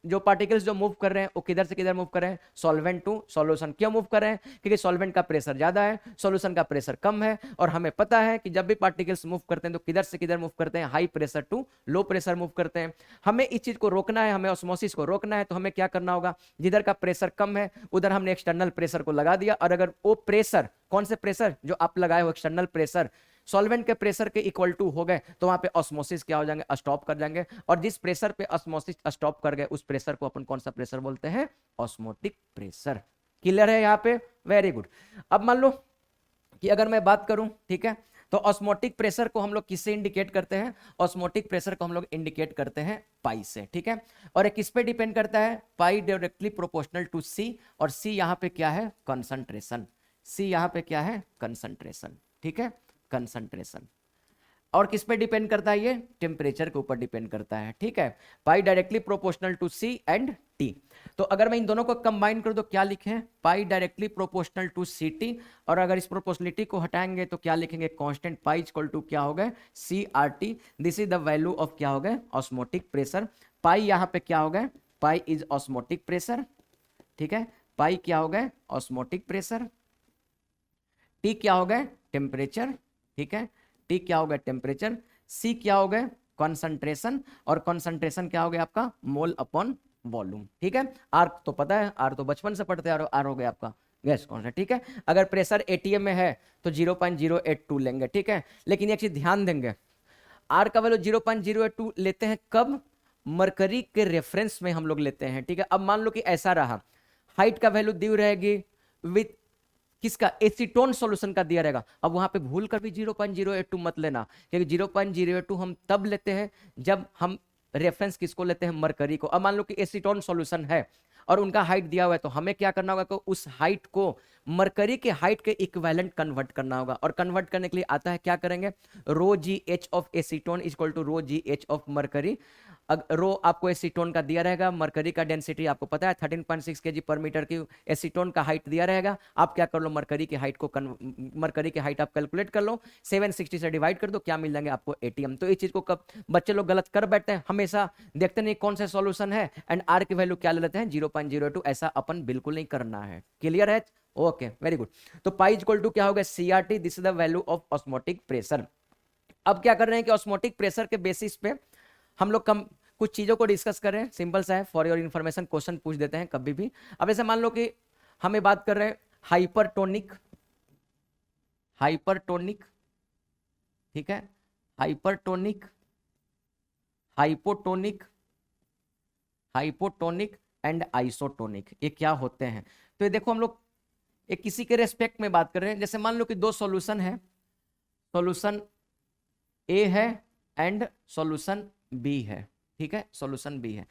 जो पार्टिकल्स जो मूव कर रहे हैं वो किधर से किधर मूव कर रहे हैं, सॉल्वेंट टू सॉल्यूशन। क्यों मूव कर रहे हैं? क्योंकि सॉल्वेंट का प्रेशर ज्यादा है, सॉल्यूशन का प्रेशर कम है, और हमें पता है कि जब भी पार्टिकल्स मूव करते हैं तो किधर से किधर मूव करते हैं, high pressure to low pressure move करते हैं। हमें इस चीज को रोकना है, हमें ऑस्मोसिस को रोकना है, तो हमें क्या करना होगा, जिधर का प्रेशर कम है उधर हमने एक्सटर्नल प्रेशर को लगा दिया, और अगर वो प्रेशर, कौन से प्रेशर जो आप लगाए हो, एक्सटर्नल प्रेशर सॉल्वेंट के प्रेशर के इक्वल टू हो गए, तो वहां पे ऑस्मोसिस क्या हो जाएंगे, स्टॉप कर जाएंगे। और जिस प्रेशर पे ऑस्मोसिस स्टॉप कर गए उस प्रेशर को अपन कौन सा प्रेशर बोलते हैं, ऑस्मोटिक प्रेशर। क्लियर है यहाँ पे? Very good. अब मान लो कि अगर मैं बात करूं, ठीक है, तो ऑस्मोटिक प्रेशर को हम लोग किससे इंडिकेट करते हैं, ऑस्मोटिक प्रेशर को हम लोग इंडिकेट करते हैं पाई से। ठीक है, और ये किस पे डिपेंड करता है, पाई डायरेक्टली प्रोपोर्शनल टू सी, और सी यहाँ पे क्या है, कंसंट्रेशन। सी यहाँ पे क्या है, कंसंट्रेशन। ठीक है, कंसंट्रेशन। और किस पे डिपेंड करता है, ये टेम्परेचर के ऊपर डिपेंड करता है। ठीक है, pi directly proportional to C and T. तो अगर मैं इन दोनों को कंबाइन कर दो क्या लिखें, pi directly proportional to C T, और अगर इस प्रोपोर्शनलिटी को हटाएंगे तो क्या लिखेंगे, कांस्टेंट पाई इक्वल टू क्या हो गए, C R T. This is the value of क्या हो गए, ऑस्मोटिक प्रेशर। पाई यहाँ पे क्या हो गए, पाई इज ऑस्मोटिक प्रेशर। ठीक है, पाई क्या हो गए, ऑस्मोटिक प्रेशर। टी क्या हो गए, टेम्परेचर। ठीक है, टी क्या हो गया, टेम्परेचर। सी क्या हो गए, कंसंट्रेशन, और कंसंट्रेशन क्या हो गया आपका, मोल अपॉन वॉल्यूम। ठीक है, आर तो पता है, आर तो बचपन से पढ़ते हैं, आर हो गया आपका गैस कौन सा। ठीक है, अगर प्रेशर एटीएम में है तो 0.082 लेंगे। ठीक है, लेकिन एक चीज ध्यान देंगे, आर का वैल्यू 0.082 लेते हैं कब, मरकरी के रेफरेंस में हम लोग लेते हैं। ठीक है, अब मान लो कि ऐसा रहा, हाइट का वैल्यू दी रहेगी विथ किसका, एसीटोन सॉल्यूशन का दिया रहेगा। अब वहां पे भूल कर भी 0.082 मत लेना, क्योंकि 0.082 हम तब लेते हैं जब हम रेफरेंस किसको लेते हैं, मरकरी को। अब मान लो कि एसीटोन सॉल्यूशन है और उनका हाइट दिया हुआ है, तो हमें क्या करना होगा कि उस हाइट को मरकरी के हाइट के इक्विवेलेंट कन्वर्ट करना होगा। और कन्वर्ट करने के लिए आता है, क्या करेंगे, rho g h of acetone equal to rho g h of mercury. Rho आपको एसीटोन का दिया रहेगा, मरकरी का डेंसिटी आपको पता है 13.6 kg पर मीटर की, एसीटोन का हाइट दिया रहेगा। आप क्या कर लो, मरकरी की हाइट को मरकरी की हाइट आप कैलकुलेट कर लो, 760 से डिवाइड कर दो, क्या मिल जाएंगे आपको, एटीएम। तो इस चीज को कब बच्चे लोग गलत कर बैठते हैं, हमेशा देखते नहीं कौन सा सॉल्यूशन है एंड आर की वैल्यू क्या ले लेते हैं, 0.02। ऐसा अपन बिल्कुल नहीं करना है। क्लियर है? Okay, very good. तो पाई इक्वल टू क्या होगा, CRT. This is the value of osmotic pressure. अब क्या कर रहे हैं कि ऑस्मोटिक प्रेशर के बेसिस पे हम लोग कुछ चीजों को डिस्कस कर रहे हैं। सिंपल सा है, फॉर योर इन्फॉर्मेशन क्वेश्चन पूछ देते हैं कभी भी। अब ऐसे मान लो कि हमें बात कर रहे हैं हाइपरटोनिक, हाइपरटोनिक, ठीक है, hypertonic, hypotonic, hypotonic and isotonic, ये क्या होते हैं। तो ये देखो हम लोग एक किसी के रेस्पेक्ट में बात कर रहे हैं। जैसे मान लो कि दो सॉल्यूशन है, सॉल्यूशन ए है एंड सॉल्यूशन बी है। ठीक है, सॉल्यूशन बी है।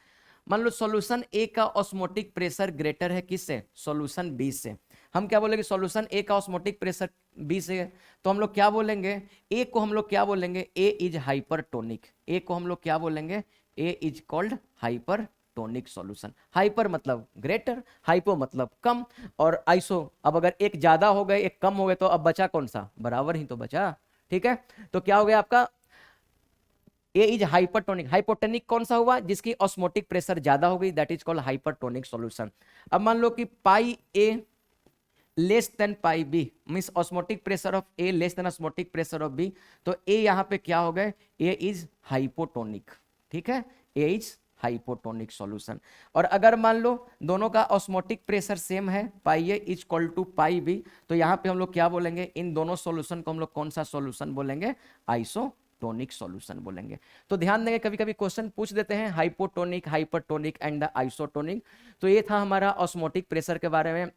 मान लो सॉल्यूशन ए का ऑस्मोटिक प्रेशर ग्रेटर है किससे, सॉल्यूशन बी से। हम क्या बोलेंगे, सॉल्यूशन ए का ऑस्मोटिक प्रेशर बी से है, तो हम लोग क्या बोलेंगे, ए को हम लोग क्या बोलेंगे, ए इज हाइपरटोनिक। ए को हम लोग क्या बोलेंगे, A is called hypertonic. Tonic solution. Hyper मतलब ग्रेटर, हाइपो मतलब कम, और आइसो अब अगर एक ज्यादा हो गए एक कम हो गए तो अब बचा कौन सा, बराबर ही तो बचा। ठीक है, तो क्या हो गया आपका, ए इज हाइपरटोनिक। हाइपोटोनिक कौन सा हुआ, जिसकी ऑस्मोटिक प्रेशर ज्यादा हो गई, that is called hypertonic solution. अब मान लो कि pi A less than pi B, means osmotic pressure of A less than osmotic pressure of B, तो ए यहां पे क्या हो गए, ए इज हाइपोटोनिक। ठीक है, ए इज हाइपोटोनिक सॉल्यूशन। और अगर मान लो दोनों का ऑस्मोटिक प्रेशर सेम है, pi A is equal to pi B, तो यहां पे हम लोग क्या बोलेंगे, इन दोनों सॉल्यूशन को हम लोग कौन सा सॉल्यूशन बोलेंगे, आइसोटोनिक सॉल्यूशन बोलेंगे। तो ध्यान देंगे कभी कभी क्वेश्चन पूछ देते हैं hypotonic, hypertonic and the isotonic. तो ये था हमारा ऑस्मोटिक प्रेशर के बारे में,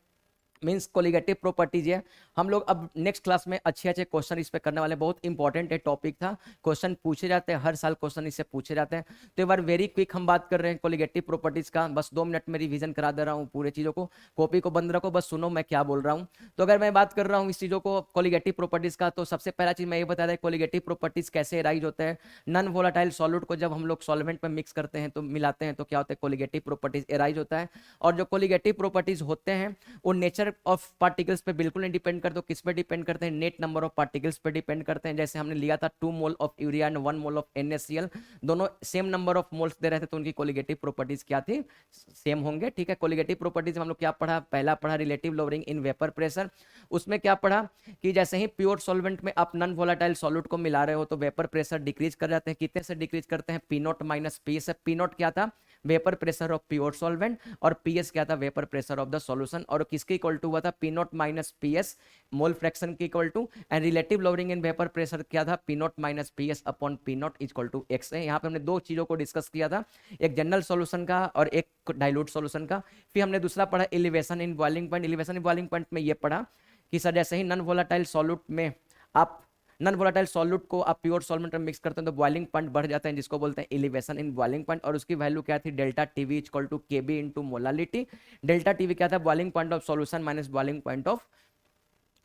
मीन्स कोलिगेटिव प्रॉपर्टीज है। हम लोग अब नेक्स्ट क्लास में अच्छे अच्छे क्वेश्चन इस पे करने वाले, बहुत इंपॉर्टेंट है टॉपिक था, क्वेश्चन पूछे जाते हैं, हर साल क्वेश्चन इससे पूछे जाते हैं। तो एक बार वेरी क्विक हम बात कर रहे हैं कोलिगेटिव प्रॉपर्टीज का, बस 2 मिनट में रिवीजन करा दे रहा हूँ पूरे चीजों को, कॉपी को बंद रखो, बस सुनो मैं क्या बोल रहा हूँ। तो अगर मैं बात कर रहा हूँ इस चीजों को कोलिगेटिव प्रॉपर्टीज का, तो सबसे पहला चीज मैं ये बता दें कोलिगेटिव प्रॉपर्टीज कैसे राइज होते हैं। नॉन वोलाटाइल सॉल्यूट को जब हम लोग सॉल्वेंट में मिक्स करते हैं तो मिलाते हैं तो क्या होता है, कोलिगेटिव प्रॉपर्टीज एराइज होता है। और जो कोलिगेटिव प्रॉपर्टीज होते हैं वो नेचर ऑफ पार्टिकल्स पे बिल्कुल नहीं डिपेंड करते, किस पे डिपेंड करते हैं, नेट नंबर ऑफ पार्टिकल्स पे डिपेंड करते हैं। जैसे हमने लिया था 2 mole of urea and 1 mole of NaCl, दोनों सेम नंबर ऑफ मोल्स दे रहे थे तो उनकी कोलिगेटिव प्रॉपर्टीज क्या थी, सेम होंगे। ठीक है, कोलिगेटिव प्रॉपर्टीज में हम लोग क्या पढ़ा, पहला पढ़ा relative lowering in vapour pressure. उसमें क्या पढ़ा कि जैसे ही प्योर सॉल्वेंट में आप नॉन वोलाटाइल सॉल्यूट को मिला रहे हो तो वेपर प्रेशर डिक्रीज कर जाते हैं। कितने से डिक्रीज करते हैं, P0 माइनस PS। P0 क्या था, vapour pressure of pure solvent, और PS क्या था, vapour pressure of the solution. और किसके इक्वल टू हुआ था, P0 minus PS mole fraction के equal to. And relative lowering in vapour pressure क्या था, P0 minus PS upon P0 equal to x है। यहाँ पे हमने 2 चीजों को डिस्कस किया था, एक जनरल सॉल्यूशन का और एक डाइल्यूट सॉल्यूशन का। फिर हमने दूसरा पढ़ा elevation in boiling point. Elevation in boiling point में ये पढ़ा कि सर जैसे ही नॉन वोलाटाइल सॉल्यूट में आप नॉन वोलाटाइल सॉल्यूट को आप प्योर सॉल्वेंट में मिक्स करते हैं तो बॉइलिंग पॉइंट बढ़ जाता है, जिसको बोलते हैं एलिवेशन इन बॉइलिंग पॉइंट। और उसकी वैल्यू क्या थी, delta TV equal to K B into molality. Delta TV क्या था, boiling point of solution minus boiling point of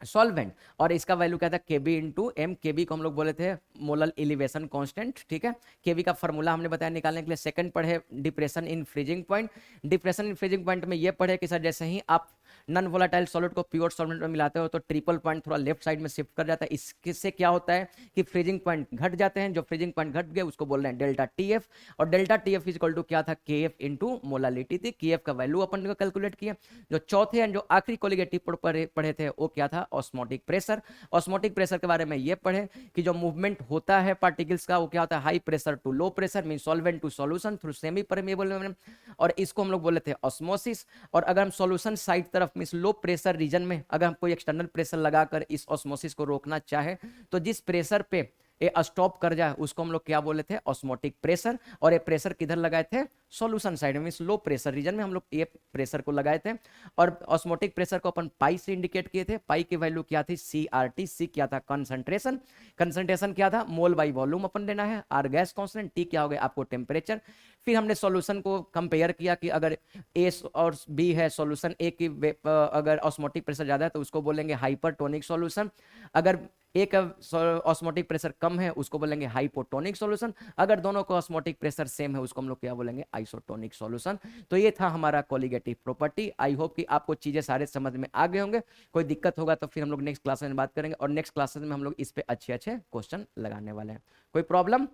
solvent, और इसका वैल्यू क्या था, केबी इंटू एम। केबी को हम लोग बोले थे मोलल एलिवेशन कांस्टेंट। ठीक है, केबी का फॉर्मूला हमने बताया निकालने के लिए। सेकंड पढ़े depression in freezing point. Depression in freezing point में ये पढ़े कि सर जैसे ही आप नॉन वोलाटाइल सॉल्यूट को प्योर सॉल्वेंट में मिलाते हो तो ट्रिपल पॉइंट थोड़ा लेफ्ट साइड में शिफ्ट कर जाता है। इससे क्या होता है कि फ्रीजिंग पॉइंट घट जाते हैं, जो फ्रीजिंग पॉइंट घट गए उसको बोल रहे हैं डेल्टा TF। और डेल्टा TF इक्वल टू क्या था, KF इंटू मोलालिटी थी। KF का वैल्यू अपन ने कैलकुलेट किया। जो चौथे एंड जो आखिरी कोलिगेटिव पढ़े थे वो क्या था, ऑस्मोटिक प्रेशर। ऑस्मोटिक प्रेशर के बारे में ये पढ़े कि जो मूवमेंट होता है पार्टिकल्स का वो क्या होता है, high pressure to low pressure, mean solvent to solution through semi permeable, और इसको हम लोग बोले थे ऑस्मोसिस। और अगर हम सॉल्यूशन साइड तरफ मीन लो प्रेशर रीजन में अगर हम कोई एक्सटर्नल प्रेशर लगाकर इस ऑस्मोसिस को रोकना चाहे तो जिस प्रेशर पे ये स्टॉप कर जाए उसको हम लोग क्या बोले थे, ऑस्मोटिक प्रेशर। और ये प्रेशर किधर लगाए थे, सॉल्यूशन साइड में, लो प्रेशर रीजन में हम लोग ये प्रेशर को लगाए थे। और ऑस्मोटिक प्रेशर को अपन पाई से इंडिकेट किए थे। पाई की वैल्यू क्या थी, CRT। सी क्या था, कंसंट्रेशन। कंसंट्रेशन क्या था, मोल बाई वॉल्यूम अपन लेना है। Are gas constant. टी क्या हो गया आपको, टेम्परेचर। फिर हमने सॉल्यूशन को कंपेयर किया कि अगर ए और बी है, सॉल्यूशन ए की अगर ऑस्मोटिक प्रेशर ज्यादा है तो उसको बोलेंगे हाइपरटोनिक सॉल्यूशन। अगर एक ऑस्मोटिक प्रेशर कम है उसको बोलेंगे हाइपोटोनिक सॉल्यूशन। अगर दोनों का ऑस्मोटिक प्रेशर सेम है उसको हम लोग क्या बोलेंगे, आइसोटोनिक सॉल्यूशन। तो ये था हमारा कोलिगेटिव प्रॉपर्टी। आई होप कि आपको चीजें सारे समझ में आ गए होंगे। कोई दिक्कत होगा तो फिर हम लोग नेक्स्ट क्लास में बात करेंगे, और नेक्स्ट क्लासेस में हम लोग इस पे अच्छे अच्छे क्वेश्चन लगाने वाले हैं। कोई problem?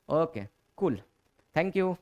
Okay, cool, thank you.